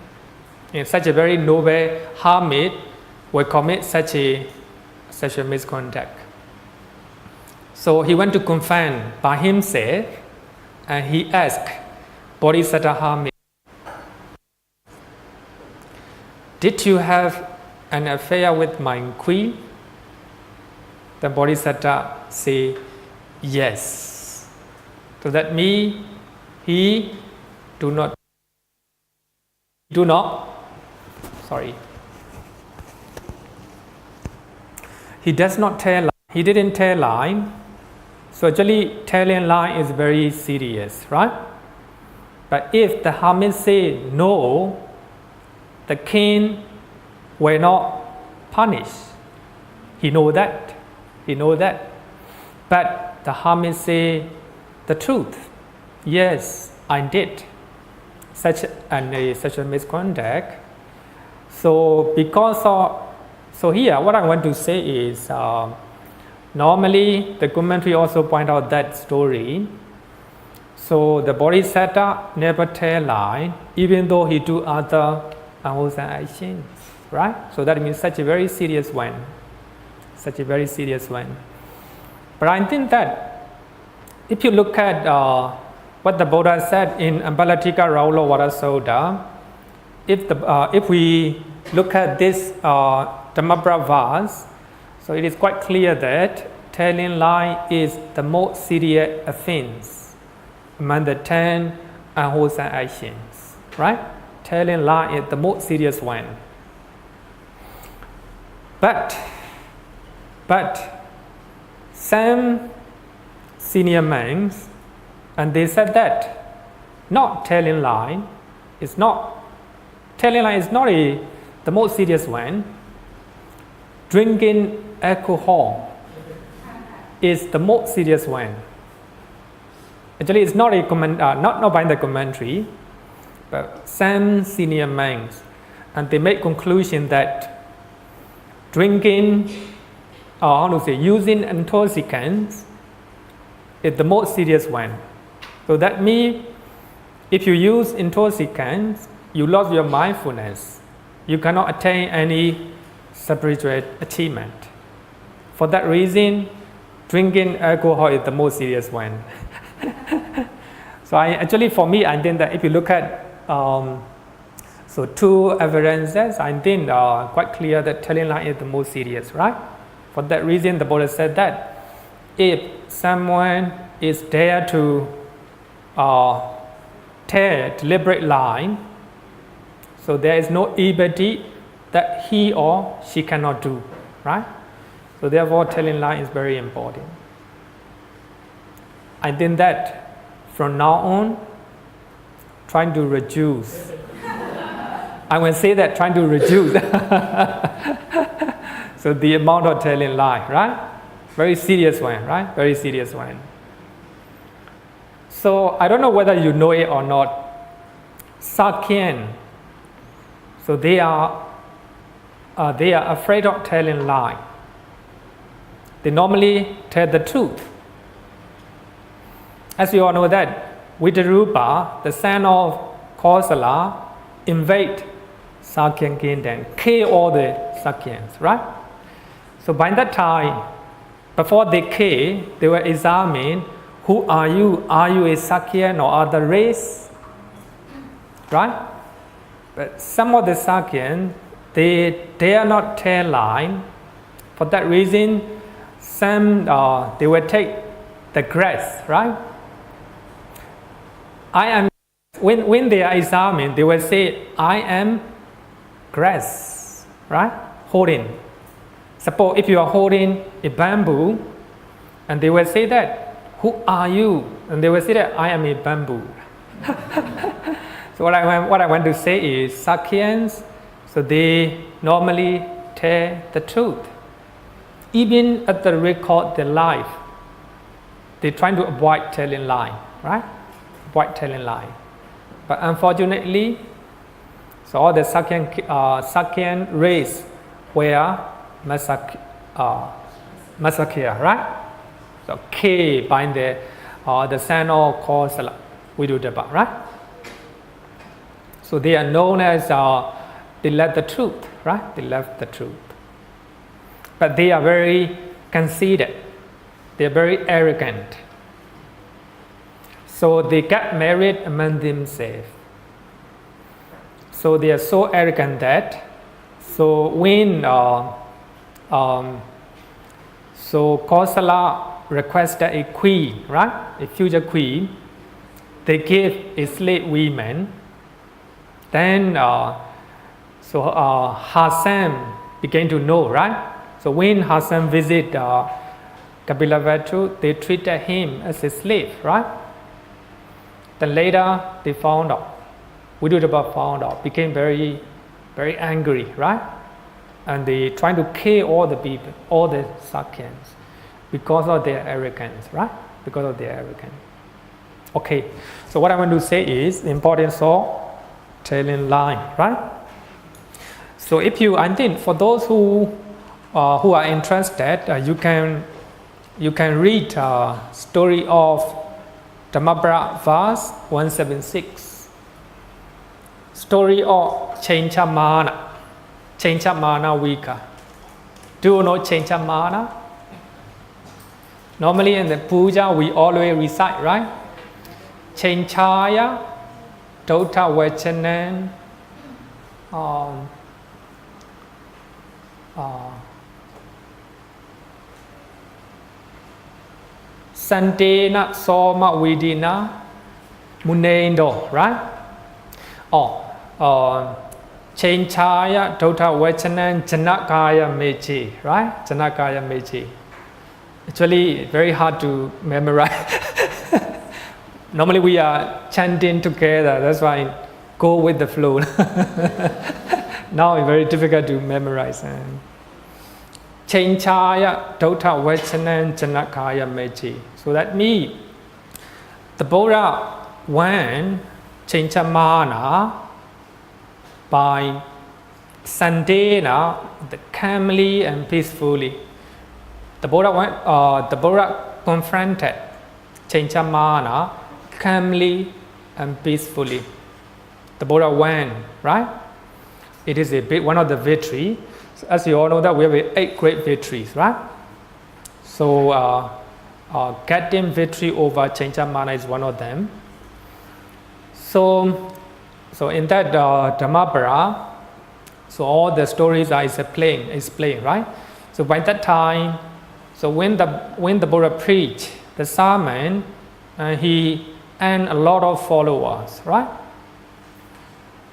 and such a very noble hermit will commit such a misconduct. So he went to confess by himself, and he asked Bodhisattva hermit, "Did you have an affair with my queen?" The Bodhisattva say, "Yes." So that means he does not tell lie. He didn't tell lie. So actually telling lie is very serious, right? But if the hermit say no, the king will not punish. He know that. But the hermit say the truth. Yes, I did such a misconduct. So here what I want to say is normally the commentary also point out that story. So the Bodhisattva never tell lie, even though he do other unwholesome actions, right? So that means such a very serious one. But I think that if you look at what the Buddha said in Ambalatika Raulo Vada Sutta, if we look at this Dhammapra verse, so it is quite clear that telling lie is the most serious offense among the 10 unwholesome actions, right? Telling lie is the most serious one. But some senior monks, and they said that telling lie is not the most serious one. Drinking alcohol is the most serious one. Actually, it's not not by the commentary, but some senior monks, and they make conclusion that drinking, using intoxicants is the most serious one. So that means if you use intoxicants, you lose your mindfulness. You cannot attain any spiritual achievement. For that reason, drinking alcohol is the most serious one. So for me, I think that if you look at two evidences, I think quite clear that telling lie is the most serious, right? For that reason, the Buddha said that if someone is there to tell deliberate lie, so there is no evil deed that he or she cannot do, right? So therefore, telling lie is very important. I think that from now on, trying to reduce. I will say that trying to reduce. So the amount of telling lie, right? Very serious one, right? Very serious one. So I don't know whether you know it or not. Sakyan. So they are afraid of telling lie. They normally tell the truth. As you all know that Vidarupa, the son of Kosala, invade Sakyan kingdom, kill all the Sakyans, right? So by that time, before they kill, they were examining, who are you? Are you a Sakyan or other race? Right? But some of the Sakyans, they dare not tell lie. For that reason, some they will take the grass, right? I am. When they are examined, they will say, "I am grass," right? Holding. Suppose if you are holding a bamboo, and they will say that, "Who are you?" And they will say that, "I am a bamboo." So what I want to say is, Sakyans, so they normally tell the truth. Even at the record their life, they try to avoid telling lie, right? Avoid telling lie. But unfortunately, So all the Sakyan race were Masakya, right? So K by the son of Kosala, Vidudaba, right? So they are known as they left the truth, right? They left the truth. But they are very conceited. They are very arrogant. So they got married among themselves. So they are so arrogant that so when so Kosala requested a queen, right? A future queen. They gave a slave woman. Then Hasan began to know, right? So when Hasan visited Kapilavatthu, they treated him as a slave, right? Then later they found out, Vidudaba found out, became very, very angry, right? And they tried to kill all the people, all the Sakyans, because of their arrogance, right? Because of their arrogance. Okay, so what I want to say is the importance of telling line, right? So if you, I think for those who are interested, you can read story of Dhammapara verse 176. Story of Chencha Mana Vika. Do you know Chencha Mana? Normally in the puja we always recite, right? Chenchaya Dota Vachanan Santena Soma Vidina Munendo, right? Chenchaya Dota Vachanan Janakaya Mechi, right? Janakaya Mechi. Actually, very hard to memorize. Normally we are chanting together, that's why I go with the flow. Now it's very difficult to memorize. Chenchaya Dota Vachanan Janakaya Mechi. So that means the Buddha went Chencha by Sandena, calmly and peacefully. The Buddha confronted Chencha calmly and peacefully. The Buddha went, right? It is one of the victory. So as you all know that we have 8 great victories, right? So getting victory over Chencha is one of them. So in that Dhammapara, so all the stories are explained, right? So by that time, so when the Buddha preached, the sermon, he earned a lot of followers, right?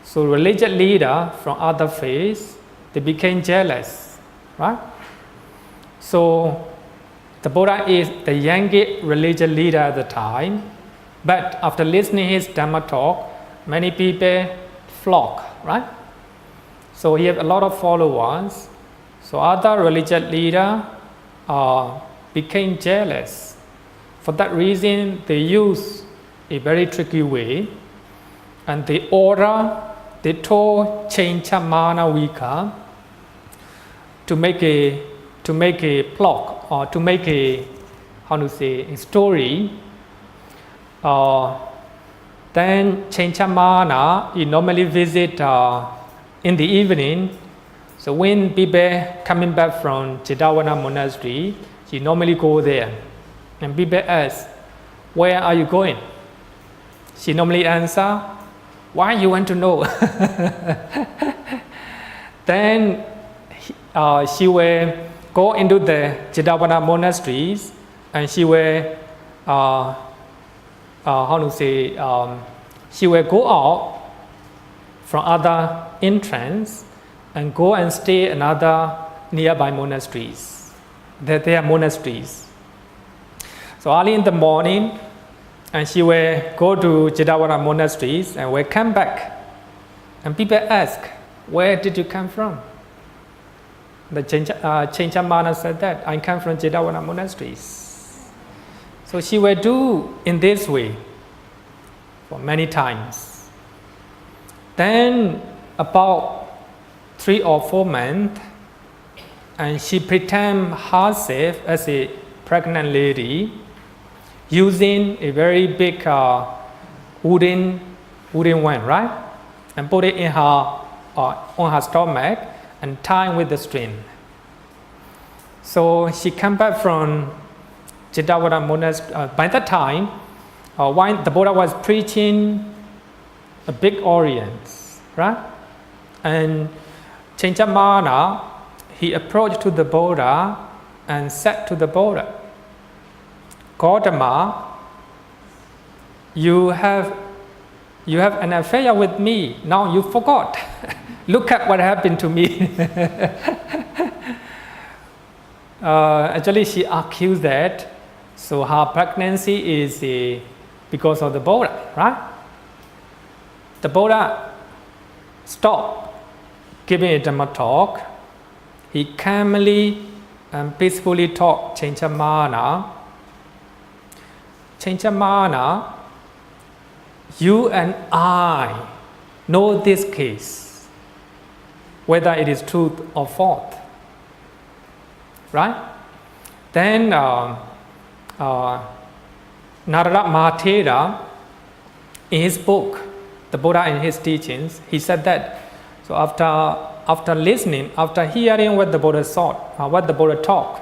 So religious leader from other faiths, they became jealous, right? So the Buddha is the youngest religious leader at the time, but after listening his Dhamma talk, many people flock, right? So he have a lot of followers. So other religious leader became jealous. For that reason, they use a very tricky way, and they told Chencha Vika to make a plot or to make a story. Then Chencha he normally visit in the evening. So when people coming back from Chedavana monastery, he normally go there. And people ask, where are you going? She normally answer, why you want to know? Then she will go into the Chedavana monasteries and she will she will go out from other entrance and go and stay in other nearby monasteries. They are monasteries. So early in the morning, and she will go to Chedavana monasteries and will come back. And people ask, where did you come from? The Chencha said that, I come from Chedavana monasteries. So she will do in this way for many times. Then about 3 or 4 months, and she pretend herself as a pregnant lady using a very big wooden one, right? And put it in her on her stomach and tie with the string. So she came back from Jitawada monastery. By that time, when the Buddha was preaching a big audience, right? And Cakkapala, he approached to the Buddha and said to the Buddha, Gautama, you have an affair with me. Now you forgot. Look at what happened to me. Actually, she accused that. So her pregnancy is because of the Buddha, right? The Buddha stopped giving a Dhamma talk. He calmly and peacefully taught Cakkapala, Cakkapala, you and I know this case, whether it is truth or false, right? Then Narada Mahathera, in his book, the Buddha and his teachings, he said that. So after listening, after hearing what the Buddha what the Buddha taught,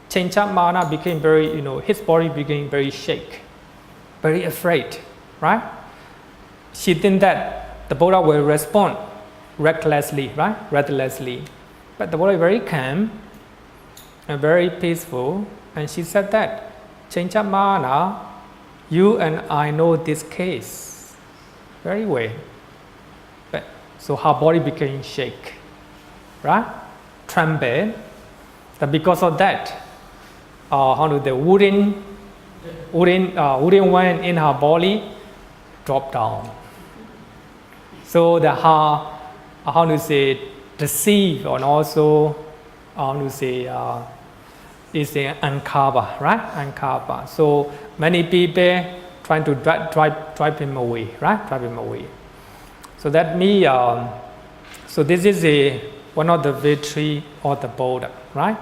Cakkapala became very, his body became very shake, very afraid, right? She think that the Buddha will respond recklessly, right? Recklessly. But the Buddha is very calm and very peaceful. And she said that, Cakkapala, you and I know this case very well. So her body became shake, right? Tremble. That because of that, the wooden one in her body dropped down. So the her, deceive and also, is uncover, right? Uncover. So many people trying to drive him away, right? Drive him away. So that means, so this is one of the victory of the Buddha, right?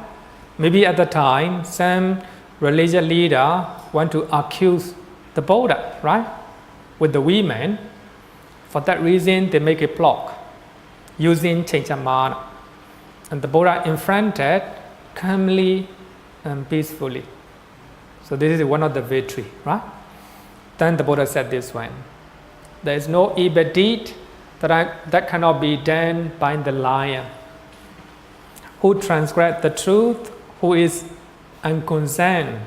Maybe at the time, some religious leader want to accuse the Buddha, right? With the women. For that reason, they make a block using Cakkapala. And the Buddha confronted calmly and peacefully. So this is one of the victory, right? Then the Buddha said this one. There is no evil deed that cannot be done by the liar, who transgress the truth, who is unconcerned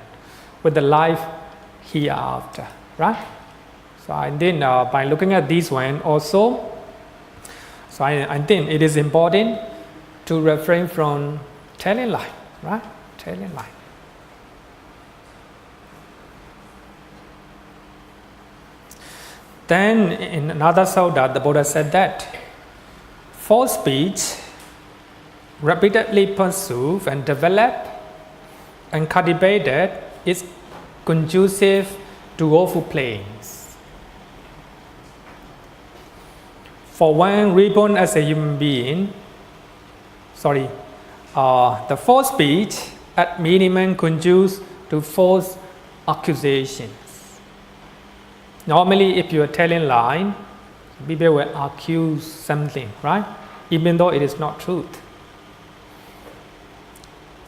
with the life hereafter, right? So I think by looking at this one also, so I think it is important to refrain from telling lie, right? Telling lie. Then in another sutta, the Buddha said that false speech repeatedly pursued and developed and cultivated is conducive to woeful plains. For one reborn as a human being, the false speech at minimum conduces to false accusations. Normally, if you are telling lie, people will accuse something, right? Even though it is not truth.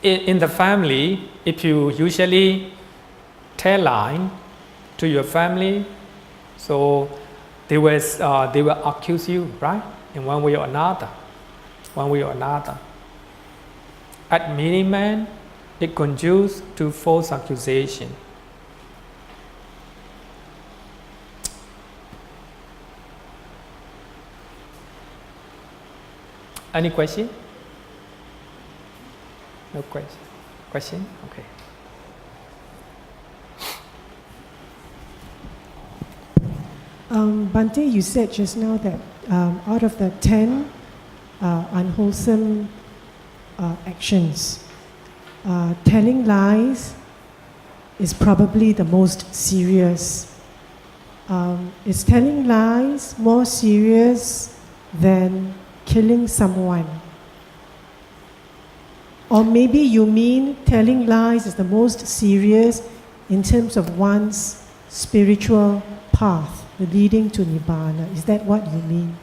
In the family, if you usually tell lie to your family, so they will accuse you, right? In one way or another. One way or another. At minimum, it conduces to false accusation. Any question? No question? Question? Okay. Bhante, you said just now that out of the 10 unwholesome actions, telling lies is probably the most serious. Is telling lies more serious than killing someone. Or maybe you mean telling lies is the most serious in terms of one's spiritual path leading to Nibbana. Is that what you mean?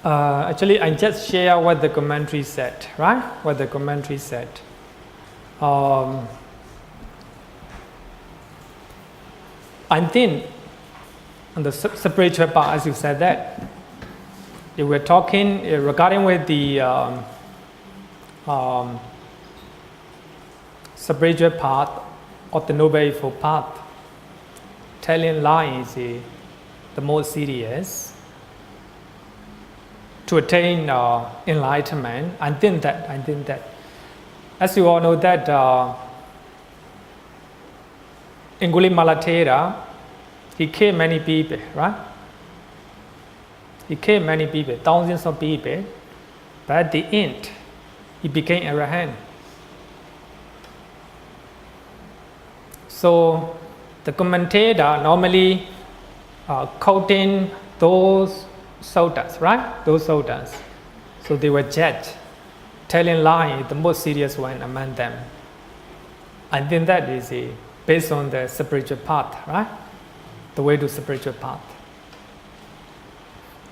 Actually, I just share what the commentary said, right? What the commentary said. I think on the spiritual part, as you said that, you were talking regarding with the spiritual path or the noble eightfold path. Telling lies is the most serious. To attain enlightenment, I think that, as you all know that Angulimala, he killed many people, right? He killed many people, thousands of people, but at the end, he became arahant. So the commentator normally quoting those suttas, right? Those suttas. So they were judged. Telling lies, the most serious one among them. I think that is based on the spiritual path, right? The way to spiritual path.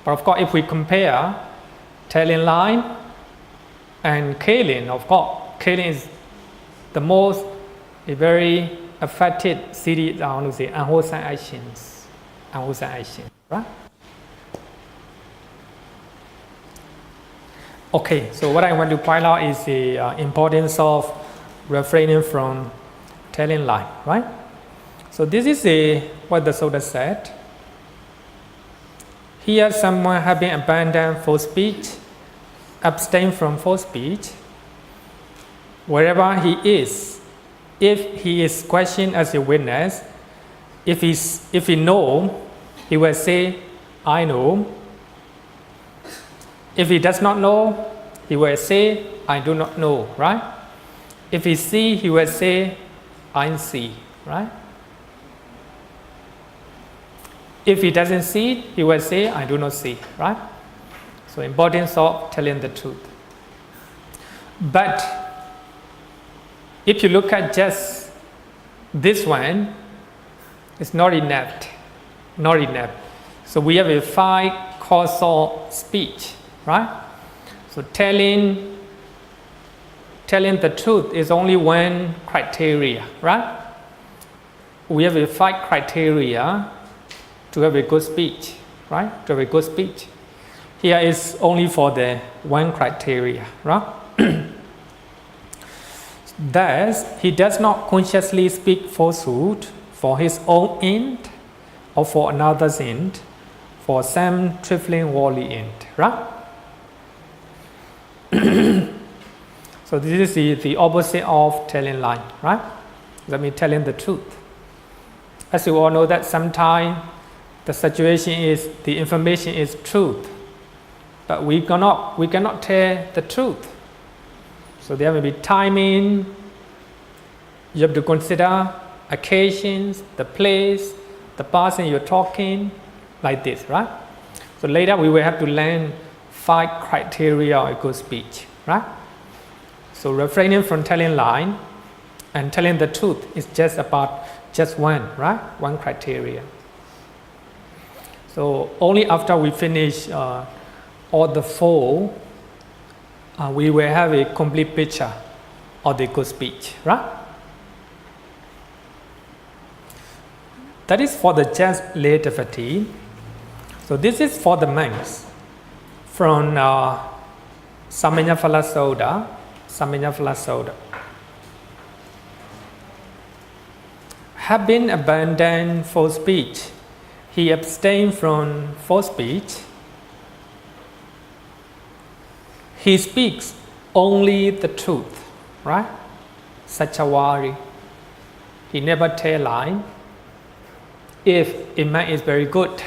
But of course, if we compare telling lie and killing, of course, killing is the most very affected serious, I want to say, unwholesome actions. Unwholesome actions, right? Okay, so what I want to point out is the importance of refraining from telling lie, right? So this is what the Sutta said. Here someone having abandoned false speech, abstain from false speech, wherever he is, if he is questioned as a witness, if he know, he will say, I know. If he does not know, he will say, I do not know, right? If he see, he will say, I see, right? If he doesn't see, he will say, I do not see, right? So importance of telling the truth. But if you look at just this one, it's not enough. Not enough. So we have a 5 causal speech, right? So telling the truth is only one criteria, right? We have a 5 criteria to have a good speech, right? To have a good speech. Here is only for the one criteria, right? Thus, he does not consciously speak falsehood for his own end or for another's end, for some trifling worldly end, right? So this is the opposite of telling lie, right? That means telling the truth. As you all know that sometimes the situation is, the information is truth, but we cannot tell the truth. So there may be timing, you have to consider occasions, the place, the person you're talking, like this, right? So later we will have to learn 5 criteria of good speech, right? So refraining from telling lie and telling the truth is just about just one, right? One criteria. So only after we finish all the 4, we will have a complete picture of the good speech, right? That is for the just lay devotee. So this is for the monks from Samanya-phala Sutta. Having abandoned false speech, he abstained from false speech. He speaks only the truth, right? Sachavari. He never tell lie. If a man is very good,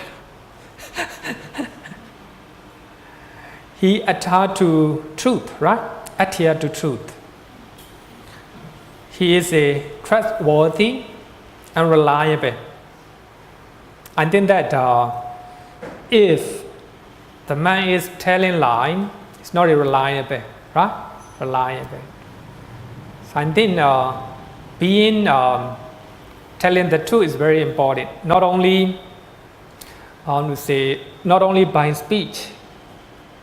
he adhere to truth, right? Adhere to truth. He is a trustworthy and reliable. I think that if the man is telling lie, it's not reliable, right? Reliable. So I think being telling the truth is very important. Not only not only by speech,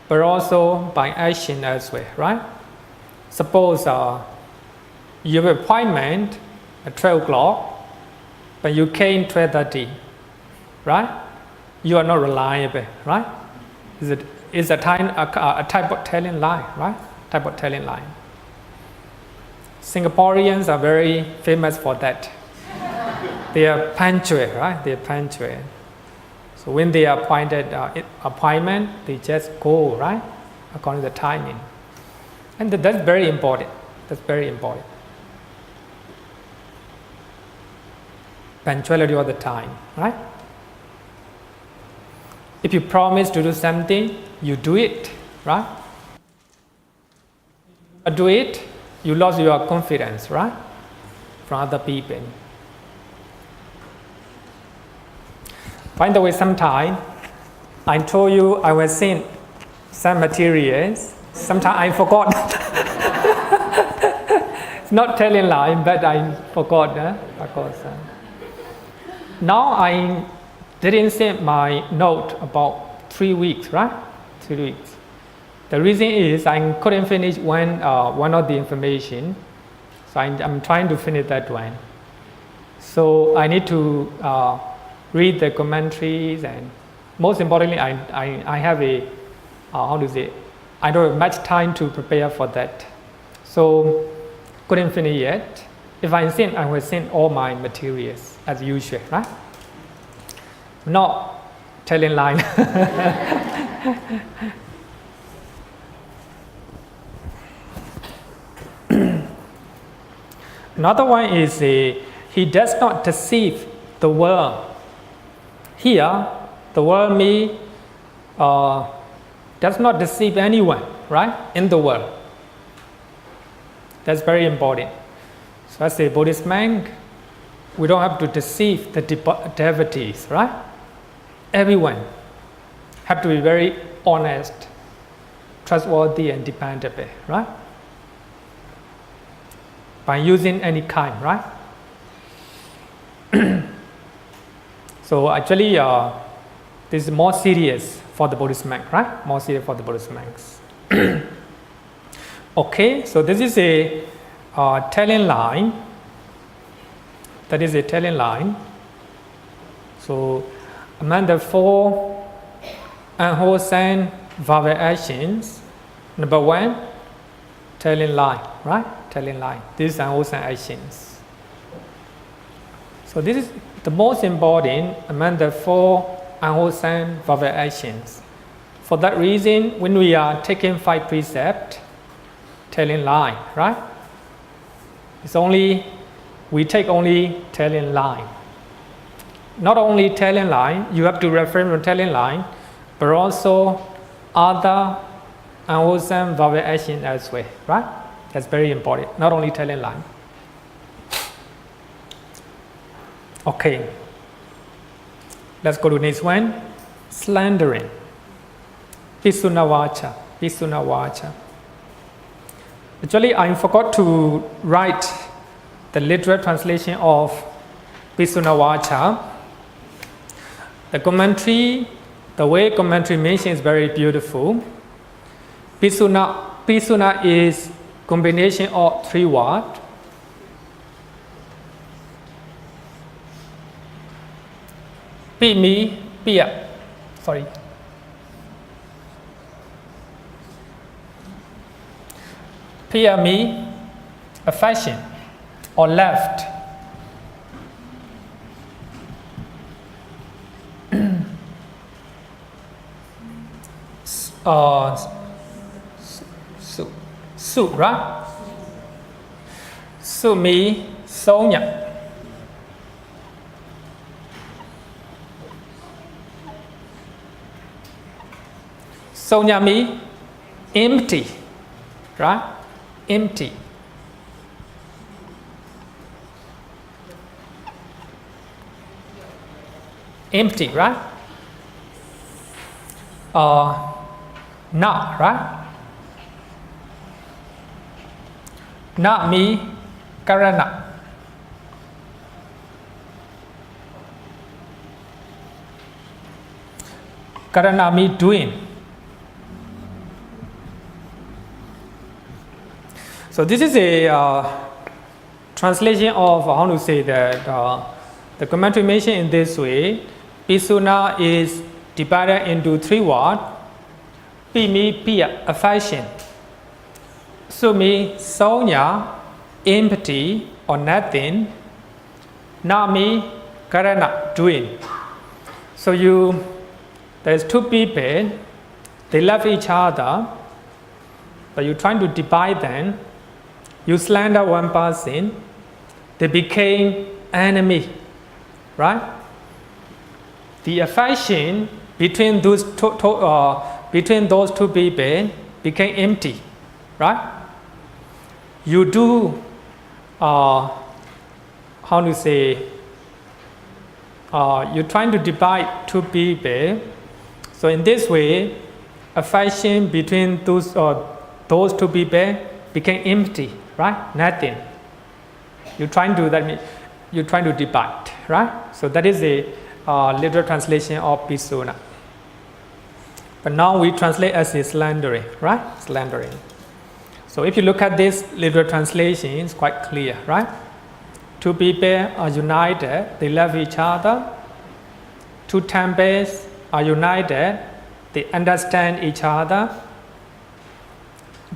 but also by action as well, right? Suppose you have an appointment at 12 o'clock, but you came 12:30, right? You are not reliable, right? Is a type of telling lie, right? Type of telling lie. Singaporeans are very famous for that. They are punctual, right? They are punctual. So when they are appointed appointment, they just go, right? According to the timing. And that's very important. That's very important. Punctuality all the time, right? If you promise to do something, you do it, right? If you do it, you lost your confidence, right? From other people. By the way, sometime I told you I will send some materials. Sometimes I forgot. It's not telling lie, but I forgot. Now I didn't send my note about 3 weeks, right? 3 weeks. The reason is I couldn't finish one of the information, so I'm trying to finish that one. So I need to read the commentaries, and most importantly, I have a I don't have much time to prepare for that. So couldn't finish yet. If I send, I will send all my materials as usual, right? Not telling lie. Another one is he does not deceive the world. Here, the world does not deceive anyone, right? In the world. That's very important. So as a Buddhist monk, we don't have to deceive the devotees, right? Everyone have to be very honest, trustworthy, and dependable, right? By using any kind, right? So actually, this is more serious for the Buddhist monk, right? More serious for the Buddhist monks. Okay, so this is a telling line. That is a telling line. So among the 4 unwholesome vowel actions, number 1, telling lie, right? Telling lie. These are unwholesome actions. So this is the most important among the 4 unwholesome vowel actions. For that reason, when we are taking 5 precepts, telling lie, right? We take only telling lie. Not only telling lie, you have to refrain from telling lie, but also other unwholesome vowel action as well, right? That's very important. Not only telling lie. Okay. Let's go to the next one. Slandering. Pisuṇavācā. Pisuṇavācā. Actually, I forgot to write the literal translation of pisuṇavācā. The commentary, the way commentary mentions is very beautiful. Pisuṇa is combination of 3 words. Pia me, affection or left. Su, right? Su me, sonya. Sonya me, empty, right? Empty. Empty, right? Na, right? Na means karana. Karana means doing. So this is a translation of how to say that the commentary mentioned in this way. Pisuna is divided into three words. Pi means pia, affection. Su means sonya, empty or nothing. Na means karana, doing. So there's two people, they love each other, but you're trying to divide them. You slander one person, they became enemy, right? The affection between those two people became empty, right? You do, how to say, you're trying to divide two people. So in this way, affection between those two people became empty, right? Nothing. You're trying to divide, right? So that is a literal translation of pisuna. But now we translate as a slandering, right? Slandering. So if you look at this literal translation, it's quite clear, right? Two people are united, they love each other. Two temples are united, they understand each other.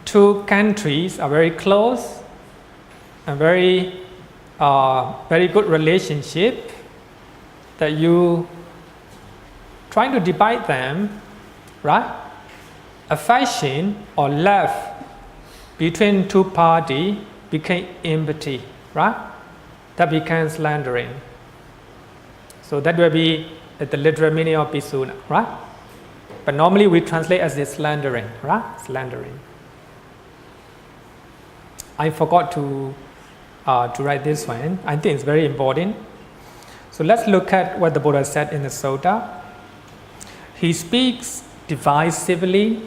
Two countries are very close and very good relationship, that you trying to divide them, right? Affection or love between two parties became empty, right? That became slandering. So that will be the literal meaning of pisuna, right? But normally we translate as a slandering, right? Slandering. I forgot to write this one. I think it's very important. So let's look at what the Buddha said in the Sutta. He speaks divisively.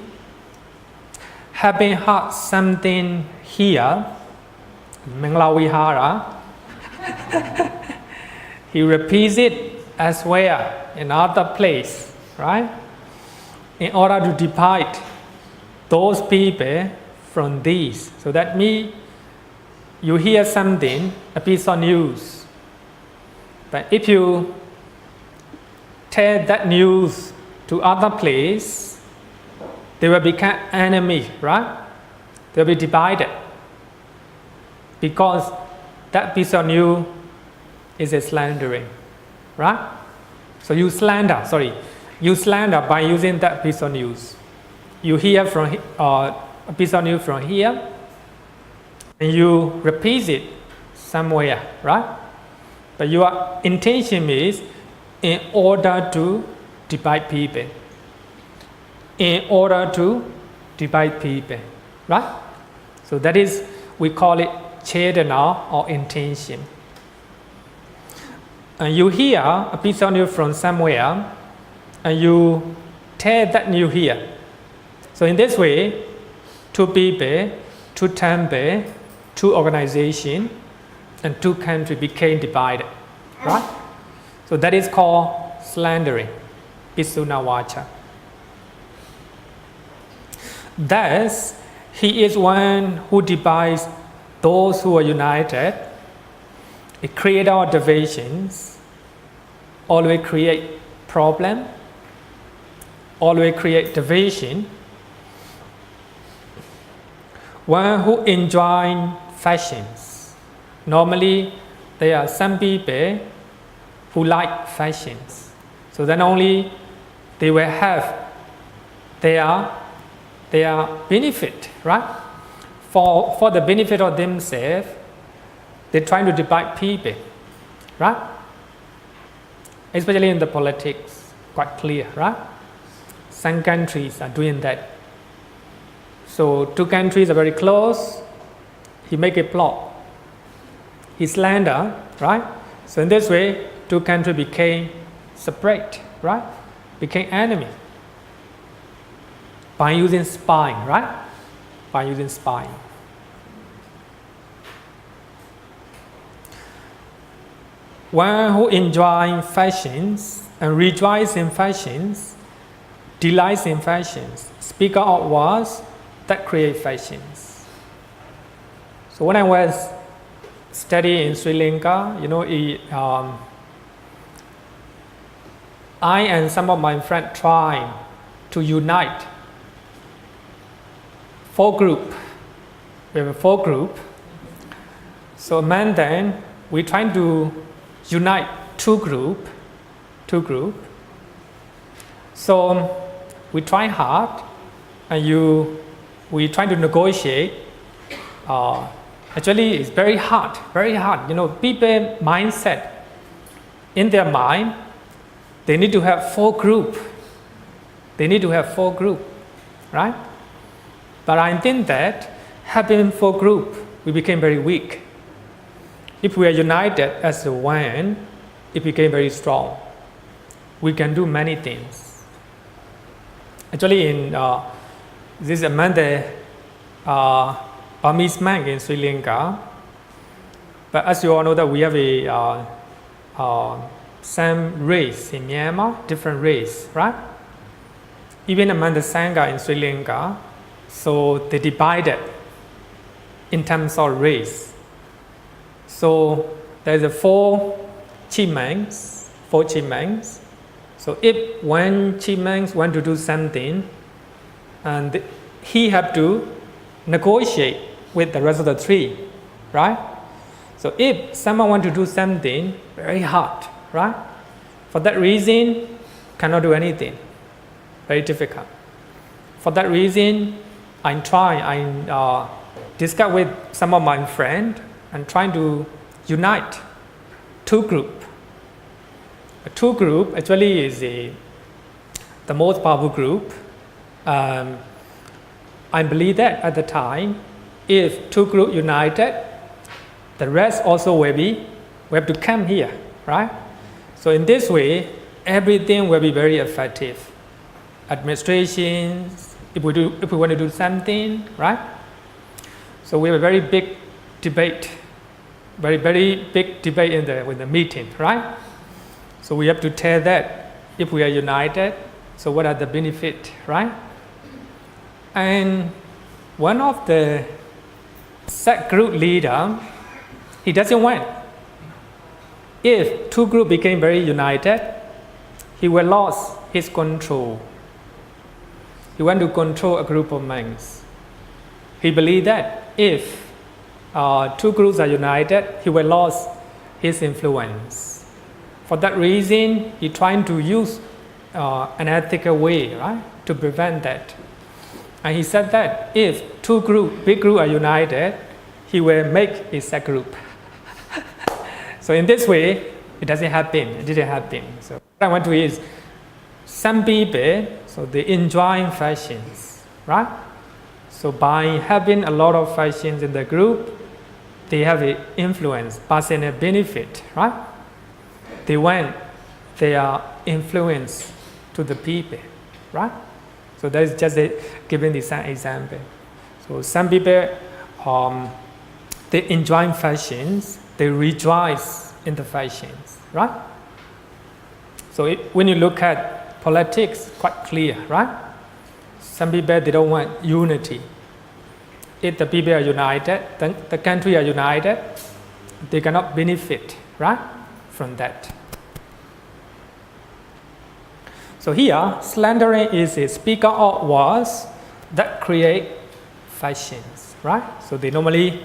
Having heard something here, Mangala Vihara, he repeats it as well in other place, right? In order to divide those people from these. So that means you hear something, a piece of news. But if you tell that news to other place, they will become enemy, right? They will be divided. Because that piece of news is a slandering, right? So you slander by using that piece of news. You hear from a piece of news from here, and you repeat it somewhere, right? But your intention is in order to divide people. In order to divide people, right? So that is, we call it cetana or intention. And you hear a piece of news from somewhere, and you tell that news here. So in this way, two people, two temples, two organizations, and two countries became divided, right? So that is called slandering, pisuṇavācā. Thus, he is one who divides those who are united. It creates our divisions, always create problem, always create division. One who enjoys fashions. Normally, there are some people who like fashions. So then only they will have their benefit, right? For the benefit of themselves, they're trying to divide people, right? Especially in the politics, quite clear, right? Some countries are doing that. So two countries are very close, he make a plot. He slander, right? So in this way, two countries became separate, right? Became enemy. by using spine, right? By using spine. One who enjoys fashions and rejoices in fashions, delights in fashions, speak out words that create fashions. So when I was studying in Sri Lanka, I and some of my friends tried to unite 4 groups. We have a 4 group. So among them, we trying to unite 2 groups. So we try hard, and we try to negotiate. Actually, it's very hard. People mindset in their mind, they need to have 4 groups. Right? But I think that having 4 groups, we became very weak. If we are united as one, it became very strong. We can do many things. Actually, in this among the Burmese monk in Sri Lanka, but as you all know that we have some race in Myanmar, different race, right? Even among the Sangha in Sri Lanka, so they divided in terms of race. So there's 4 chief monks. So if one chief monk want to do something, and he have to negotiate with the rest of the 3, right? So if someone want to do something very hard, right? For that reason, cannot do anything. Very difficult. For that reason, I discuss with some of my friends and trying to unite 2 groups. 2 groups actually is the most powerful group. I believe that at the time, if 2 groups united, the rest also we have to come here, right? So in this way, everything will be very effective. Administrations, if we want to do something, right? So we have a very big debate, very big debate with the meeting, right? So we have to tell that if we are united, so what are the benefits, right? And one of the group leader, he doesn't want. If 2 groups became very united, he will lose his control. He want to control a group of monks. He believed that if 2 groups are united, he will lose his influence. For that reason, he trying to use an ethical way, right, to prevent that. And he said that if 2 big groups are united, he will make a subgroup. So in this way, it didn't happen. So what I want to is, some people, so they enjoy fashions, right? So by having a lot of fashions in the group, they have an influence, personal benefit, right? They want their influence to the people, right? So that is just giving this example. So some people, they enjoy fashions, they rejoice in the fashions, right? So when you look at politics, quite clear, right? Some people, they don't want unity. If the people are united, then the country are united, they cannot benefit, right, from that. So here, slandering is a speaker of words that create fashions, right? So they normally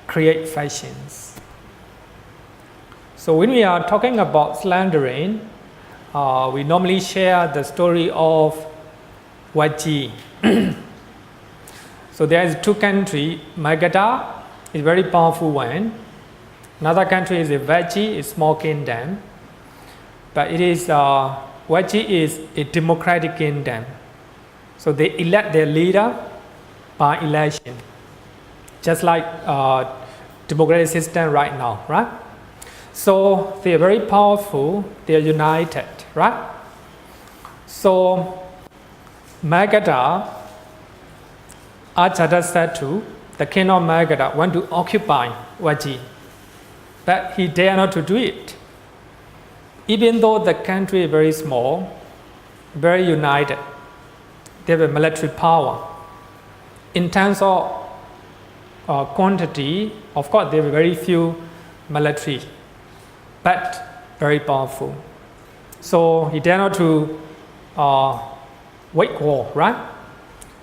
create fashions. So when we are talking about slandering, we normally share the story of Vacī. So there is 2 countries. Magadha is a very powerful one. Another country is Vacī, a small kingdom. But it is Vacī is a democratic kingdom. So they elect their leader by election, just like democratic system right now, right? So they are very powerful. They are united, right? So Magadha, Ajatasattu, the king of Magadha, want to occupy Vaji, but he dare not to do it. Even though the country is very small, very united, they have a military power. In terms of quantity, of course, there are very few military, but very powerful. So he dare not to wage war, right?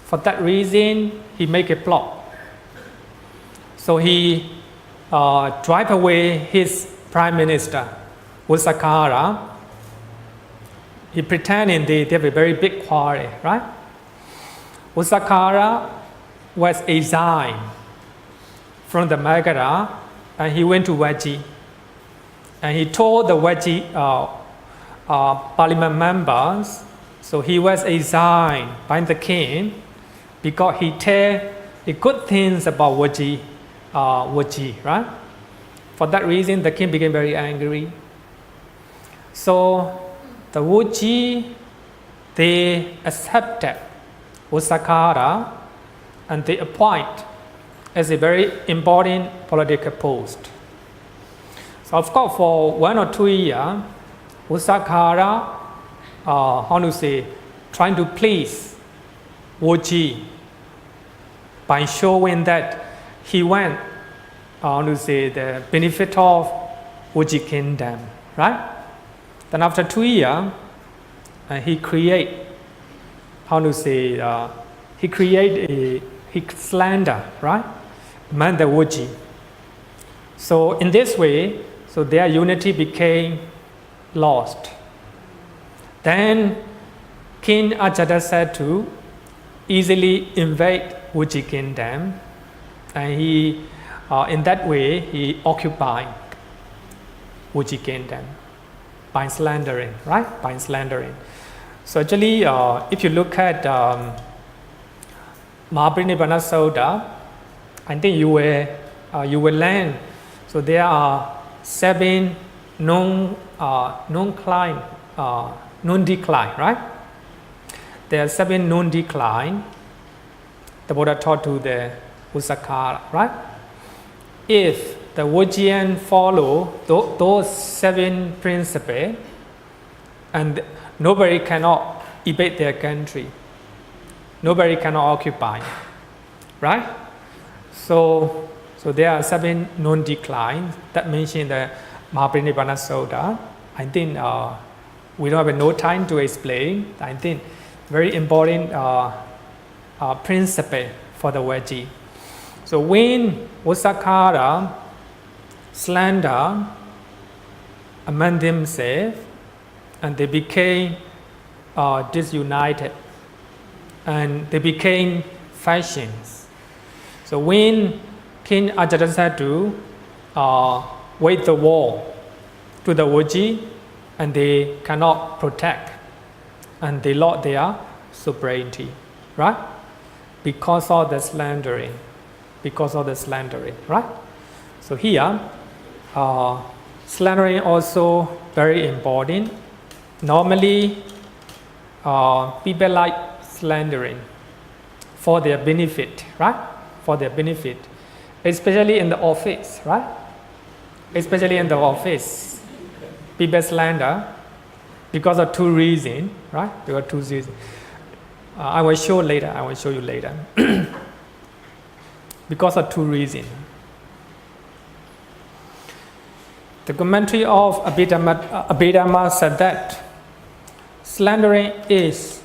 For that reason, he make a plot. So he drive away his prime minister, Usakara. He pretending they have a very big quarrel, right? Usakara was exiled from the Magadha, and he went to Vaji. And he told the Vaji parliament members, so he was exiled by the king because he tell the good things about Vaji, right? For that reason, the king became very angry. So the Vaji, they accepted Usakara and they appoint as a very important political post. So of course, for 1 or 2 years, Usakara, trying to please Vaji by showing that he went, the benefit of Vaji kingdom, right? Then after 2 years, he slander, right? Man the Vaji. So in this way, so their unity became lost. Then King Ajatasattu easily invade Vaji kingdom, and he, in that way, he occupied Vaji kingdom by slandering, right? By slandering. So actually, if you look at Mahabharata Sutta, I think you will learn. So there are 7 non-decline, right? There are 7 non-decline. The Buddha taught to the Usakara, right? If the Vajian follow those 7 principles, and nobody cannot invade their country, nobody cannot occupy, right? So there are 7 non-declines that mentioned in the Mahabharata Sutta. I think we don't have no time to explain. I think very important principle for the Vaji. So when Usakara slander among themselves, and they became disunited, and they became factions. So when King Ajatasattu waged the war to the Vaji, and they cannot protect, and they lost their sovereignty, right? Because of the slandering, right? So here, slandering also very important. Normally, people like slandering for their benefit, right? For their benefit, especially in the office, right? Especially in the office, people slander because of 2 reasons, right? There are 2 reasons. I will show you later. Because of 2 reasons. The commentary of Abhidhamma said that slandering is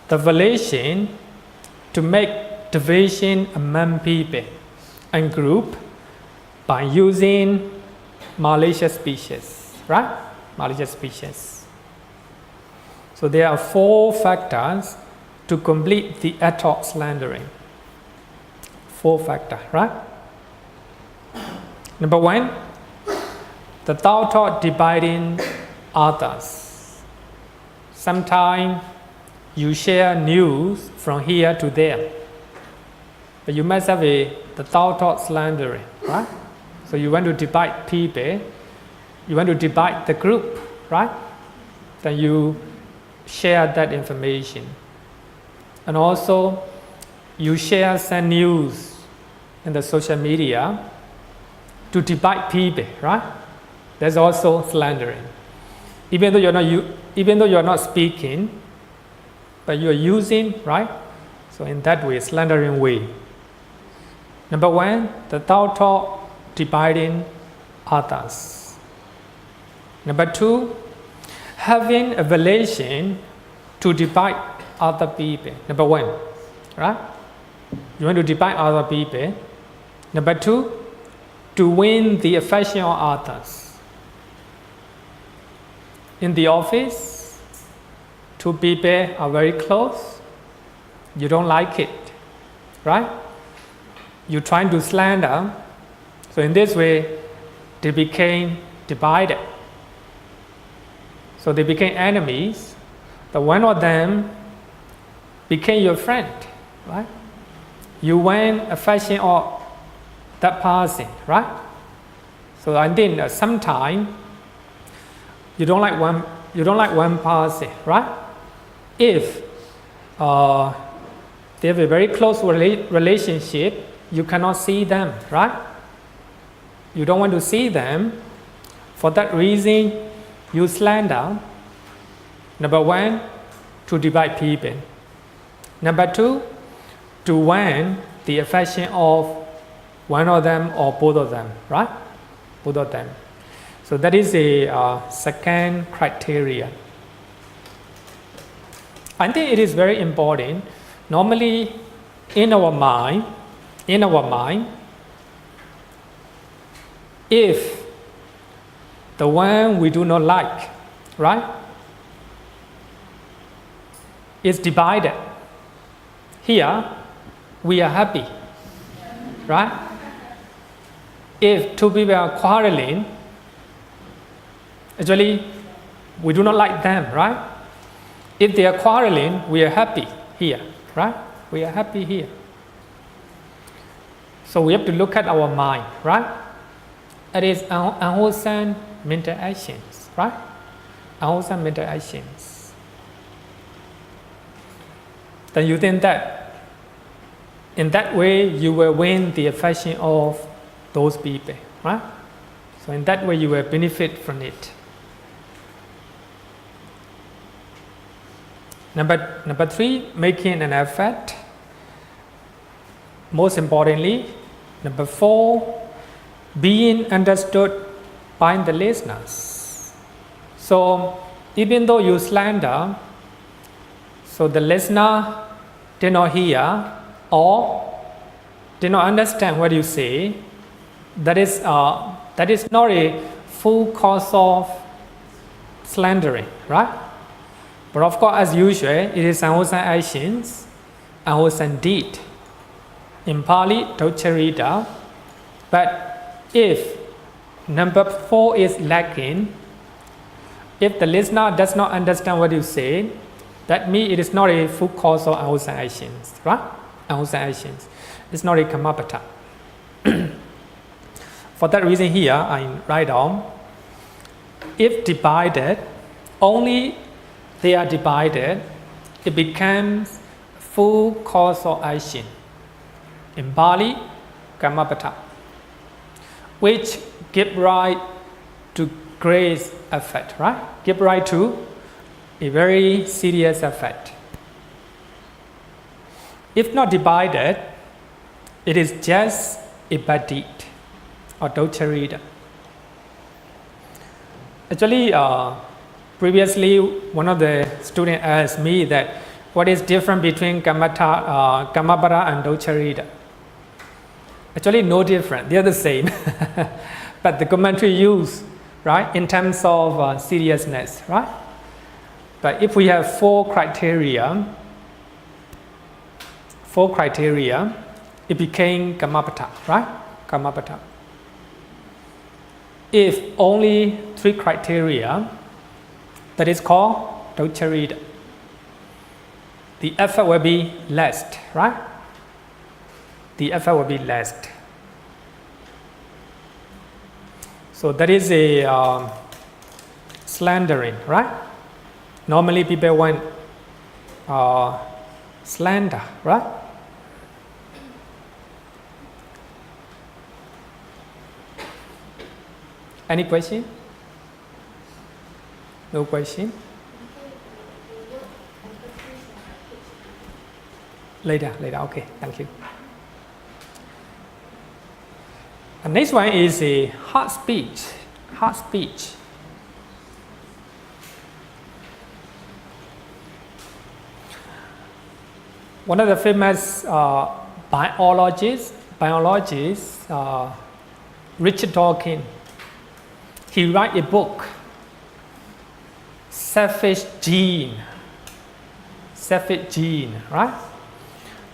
the violation to make division among people and group by using malicious speeches, right? Malicious speeches. So there are 4 factors to complete the act of slandering. 4 factors, right? Number 1, the thought of dividing others. Sometimes you share news from here to there, but you must have the thought of slandering, right? So you want to divide people, you want to divide the group, right? Then you share that information. And also, you share some news in the social media to divide people, right? That's also slandering. Even though you're not speaking, but you're using, right? So in that way, slandering way. Number one, the thought of dividing others. Number two, having a relation to divide other people. Number one, right? You want to divide other people. Number two, to win the affection of others. In the office, two people are very close. You don't like it, right? You're trying to slander. So in this way, they became divided. So they became enemies. But one of them became your friend, right? You win affection of that person, right? So I think sometimes you don't like one person, right? If they have a very close relationship, you cannot see them, right? You don't want to see them. For that reason, you slander. Number one, to divide people. Number two, to win the affection of one of them or both of them, right? Both of them. So that is a second criteria. I think it is very important. Normally, in our mind, if the one we do not like, right, is divided, here we are happy, right? If two people are quarreling, actually we do not like them, right? If they are quarreling, we are happy here, right? We are happy here. So we have to look at our mind, right? It is unwholesome mental actions, right? Unwholesome mental actions. Then you think that in that way you will win the affection of those people, right? So in that way you will benefit from it. Number three, making an effort. Most importantly, number four, being understood by the listeners. So even though you slander, so the listener did not hear or did not understand what you say, that is not a full cause of slandering, right? But of course, as usual, it is unwholesome actions, unwholesome deed. In Pali, docharita. But if number four is lacking, if the listener does not understand what you say, that means it is not a full cause of unwholesome actions, right? Unwholesome actions. It's not a cakkapala. For that reason here, I write down, if divided, only they are divided, it becomes full cause of action. In Pali, cakkapala, which give rise to great effect, right? Give rise to a very serious effect. If not divided, it is just a bad deed or docharita. Actually, previously one of the students asked me that what is different between cakkapala and docharita. Actually, no different. They are the same. But the commentary used, right, in terms of seriousness, right? But if we have four criteria, it became cakkapala, right? Cakkapala. If only three criteria, that is called docharita. The effort will be less, right? The effort will be less. So that is a slandering, right? Normally people want slander, right? Any question? No question? Later, okay, thank you. The next one is a hard speech. Hard speech. One of the famous biologists, Richard Dawkins, he wrote a book, Selfish Gene, right?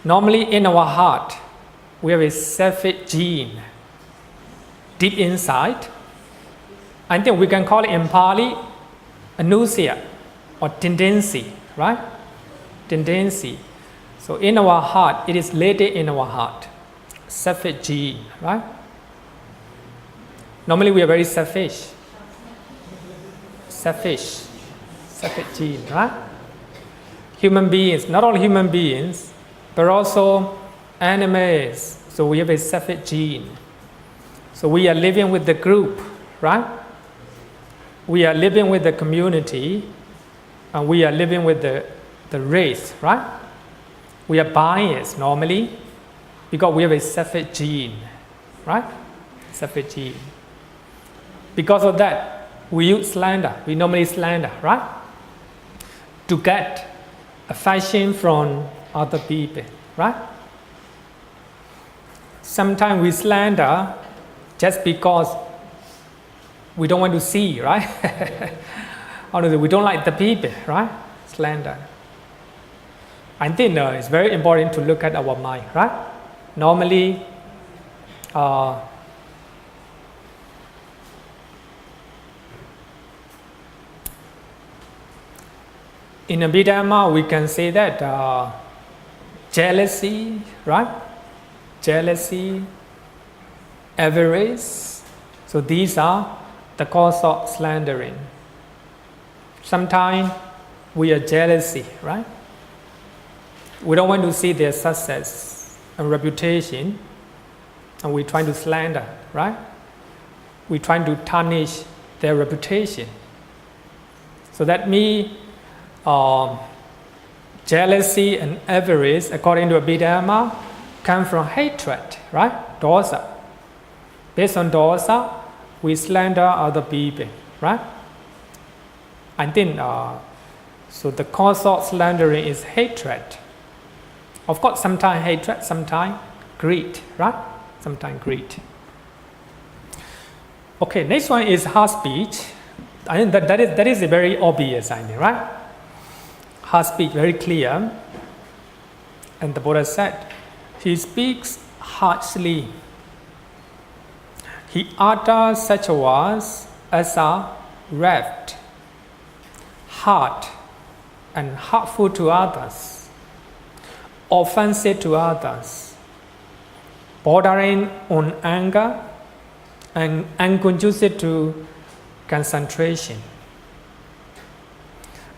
Normally in our heart, we have a selfish gene deep inside. I think we can call it in Pali anusia or tendency, right? Tendency. So in our heart, it is latent in our heart, selfish gene, right? Normally we are very selfish gene, right? Human beings, not only human beings, but also animals. So we have a selfish gene. So we are living with the group, right? We are living with the community, and we are living with the race, right? We are biased normally because we have a selfish gene, right? Selfish gene. Because of that, we use slander. We normally slander, right? To get affection from other people, right? Sometimes we slander just because we don't want to see, right? Or we don't like the people, right? Slander. I think it's very important to look at our mind, right? Normally, in Abhidhamma, we can say that jealousy, right? Jealousy, avarice. So these are the cause of slandering. Sometimes we are jealousy, right? We don't want to see their success and reputation, and we try to slander, right? We try to tarnish their reputation. So that means jealousy and avarice, according to Abhidhamma, come from hatred, right? Dosa. Based on dosa, we slander other people, right? I think so. The cause of slandering is hatred. Of course, sometimes hatred, sometimes greed, right? Sometimes greed. Okay, next one is hard speech. I think that is a very obvious, I think, right? Hard speech, very clear. And the Buddha said, he speaks harshly. He utters such words as are raft, hard, and hurtful to others, offensive to others, bordering on anger, and unconducive to concentration.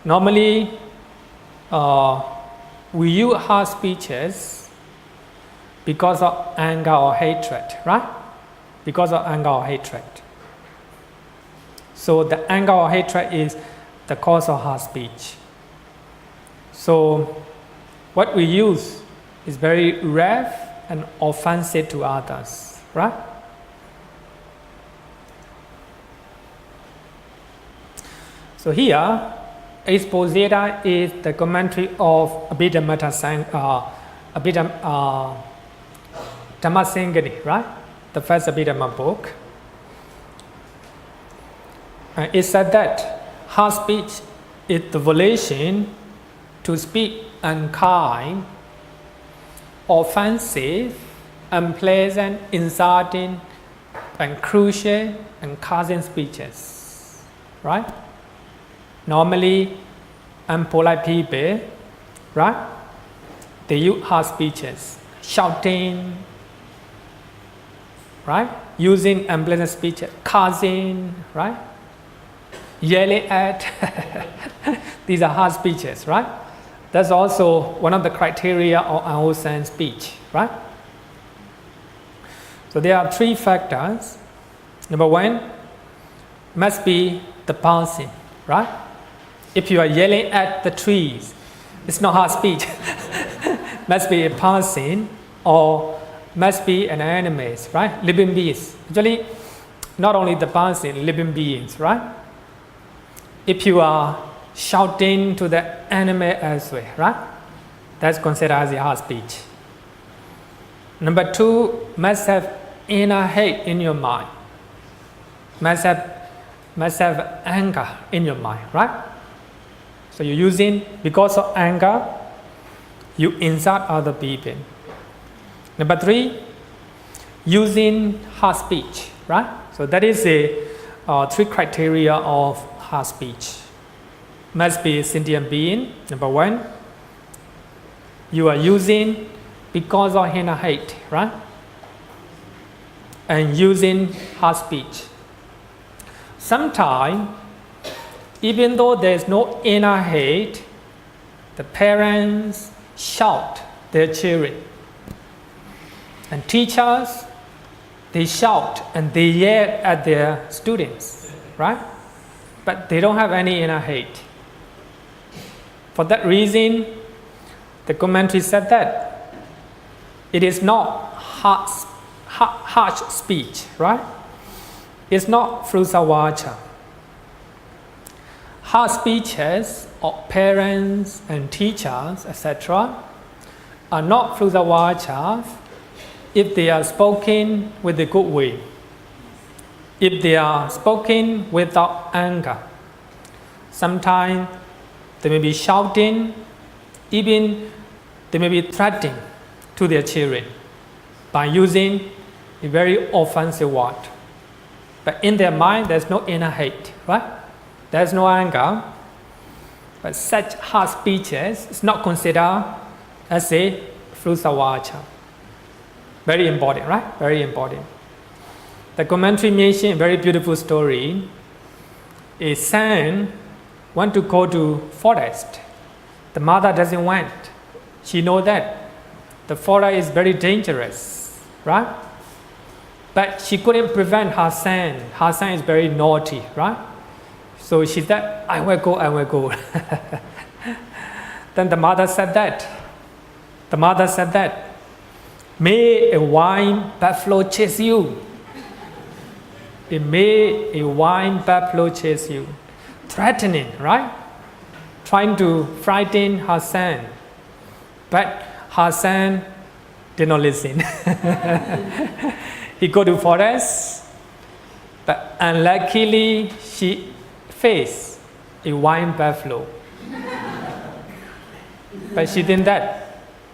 Normally, we use hard speeches because of anger or hatred, right? Because of anger or hatred. So the anger or hatred is the cause of hard speech. So what we use is very rough and offensive to others, right? So here, Exposita is the commentary of Dhammasangani, right? The first Abhidhamma book. It said that hard speech is the volition to speak unkind, offensive, unpleasant, insulting, and crucial and causing speeches, right? Normally, unpolite people, right? They use hard speeches, shouting, right? Using unpleasant speech, cursing, right? Yelling at. These are hard speeches, right? That's also one of the criteria of unwholesome speech, right? So there are three factors. Number one, must be the person, right? If you are yelling at the trees, it's not hard speech. Must be a person or must be an animal, right? Living beings. Actually, not only the person, living beings, right? If you are shouting to the animal as well, right? That's considered as a hard speech. Number two, must have inner hate in your mind. Must have anger in your mind, right? So you're using, because of anger, you insult other people. Number three, using hard speech, right? So that is the three criteria of hard speech. Must be a sentient being. Number one, you are using because of inner hate, right? And using hard speech. Sometimes, even though there is no inner hate, the parents shout their children. And teachers, they shout and they yell at their students, right? But they don't have any inner hate. For that reason, the commentary said that it is not harsh speech, right? It's not pharusavācā. Harsh speeches of parents and teachers, etc., are not pharusavācā if they are spoken with a good way, if they are spoken without anger. Sometimes they may be shouting, even they may be threatening to their children by using a very offensive word. But in their mind, there's no inner hate, right? There's no anger. But such harsh speeches is not considered as a pharusavācā. Very important, right? Very important. The commentary mentions a very beautiful story. A son wants to go to forest. The mother doesn't want. She knows that the forest is very dangerous, right? But she couldn't prevent her son. Her son is very naughty, right? So she said, I will go, I will go. Then the mother said that. May a white buffalo chase you. May a white buffalo chase you. Threatening, right? Trying to frighten her son. But her son did not listen. He go to forest, but unluckily she faced a white buffalo. But she did that.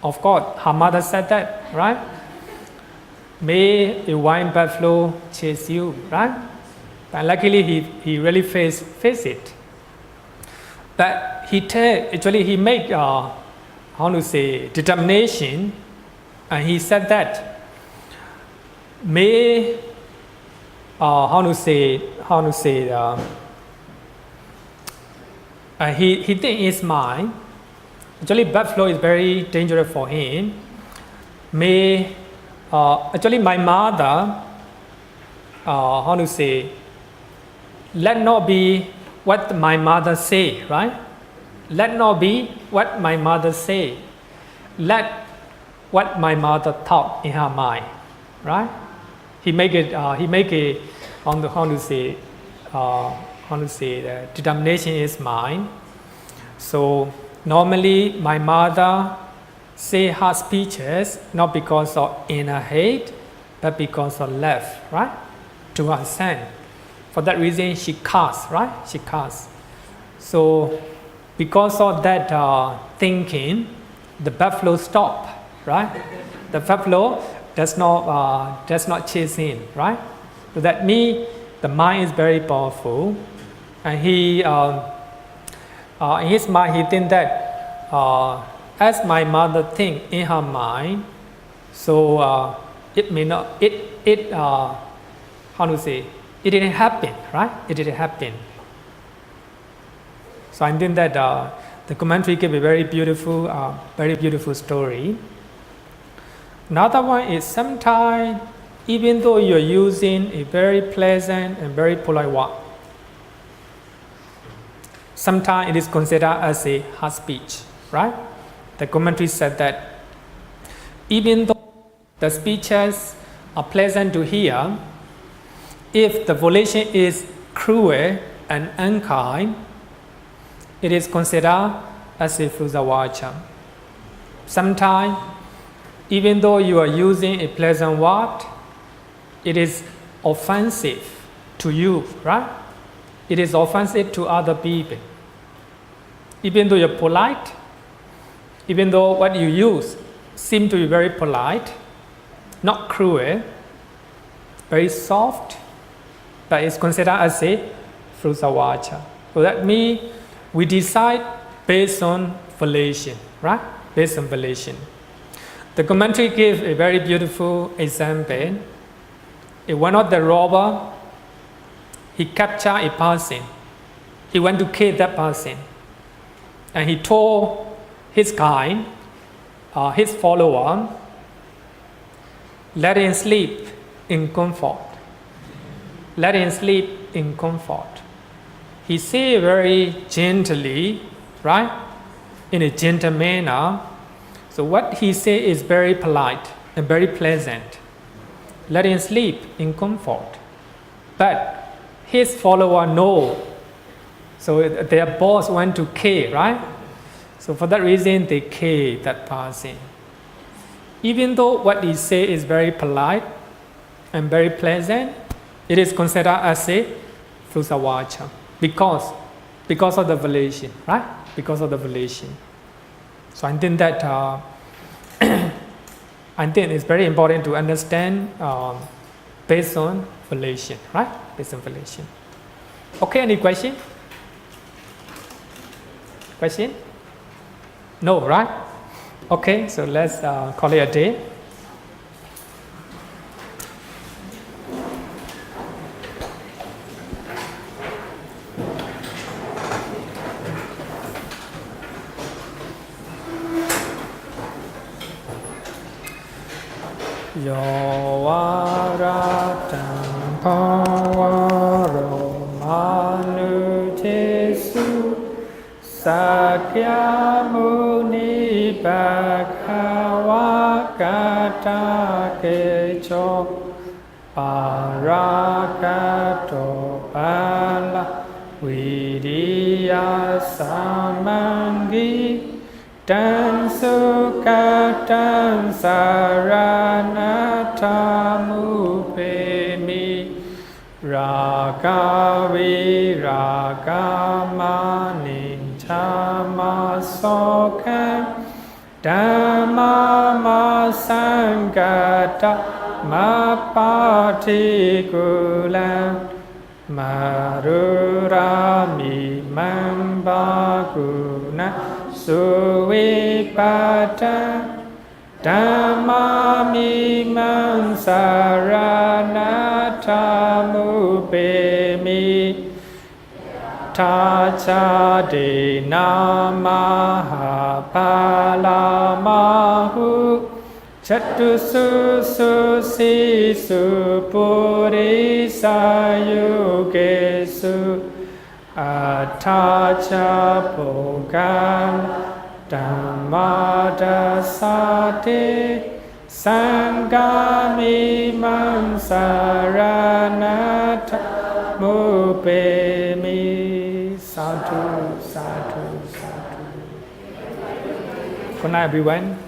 Of course, her mother said that, right? May a white buffalo chase you, right? But luckily he really faced it. But he made determination, and he said that may he think in his mind. Actually, buffalo is very dangerous for him. May my mother let not be what my mother say, right? Let not be what my mother say. Let what my mother thought in her mind, right? He make a determination in his mind. So normally my mother say her speeches not because of inner hate, but because of love, right? To her son. For that reason she cursed, right? She cursed. So because of that thinking, the buffalo stopped, right? The buffalo does not chase him, right? So that means the mind is very powerful, and he in his mind he think that as my mother think in her mind, so it may not it didn't happen, right? It didn't happen. So I think that The commentary gave a very beautiful story. Another one is sometimes, even though you're using a very pleasant and very polite word, sometimes it is considered as a hard speech, right? The commentary said that even though the speeches are pleasant to hear, if the volition is cruel and unkind, it is considered as a pharusavācā. Sometimes, even though you are using a pleasant word, it is offensive to you, right? It is offensive to other people. Even though you're polite, even though what you use seems to be very polite, not cruel, very soft, but it's considered as a pharusavācā. So that means we decide based on volition, right? Based on volition. The commentary gives a very beautiful example. If one of the robbers, he captured a person, he went to kill that person, and he told his kind, his follower, let him sleep in comfort. Let him sleep in comfort. He said very gently, right? In a gentle manner. So what he said is very polite and very pleasant. Let him sleep in comfort. But his follower know. So their boss went to kill, right? So for that reason they kill that person. Even though what he said is very polite and very pleasant, it is considered as a pharusavācā because of the volition, right? Because of the volition. So I think that I think it's very important to understand based on volition, right? Based on volition. Okay, any question? Question? No, right? Okay, so let's call it a day. Yovaratan pavaro manutesu sakyamuni bhagavakata kecho parakato pala viriya samangi tan sukatan saranathamupemi ragavi ragamani chamasokan dhammama sangata mapatikulam marurami mambaguna suvipata dhammami mansaranathamupemi tachade namaha palamahu chatusu susisu purisayugesu atacha pogan Dhammadasate Sangami Mansaranata Mupemi. Sadhu, sadhu, sadhu. Good night, everyone.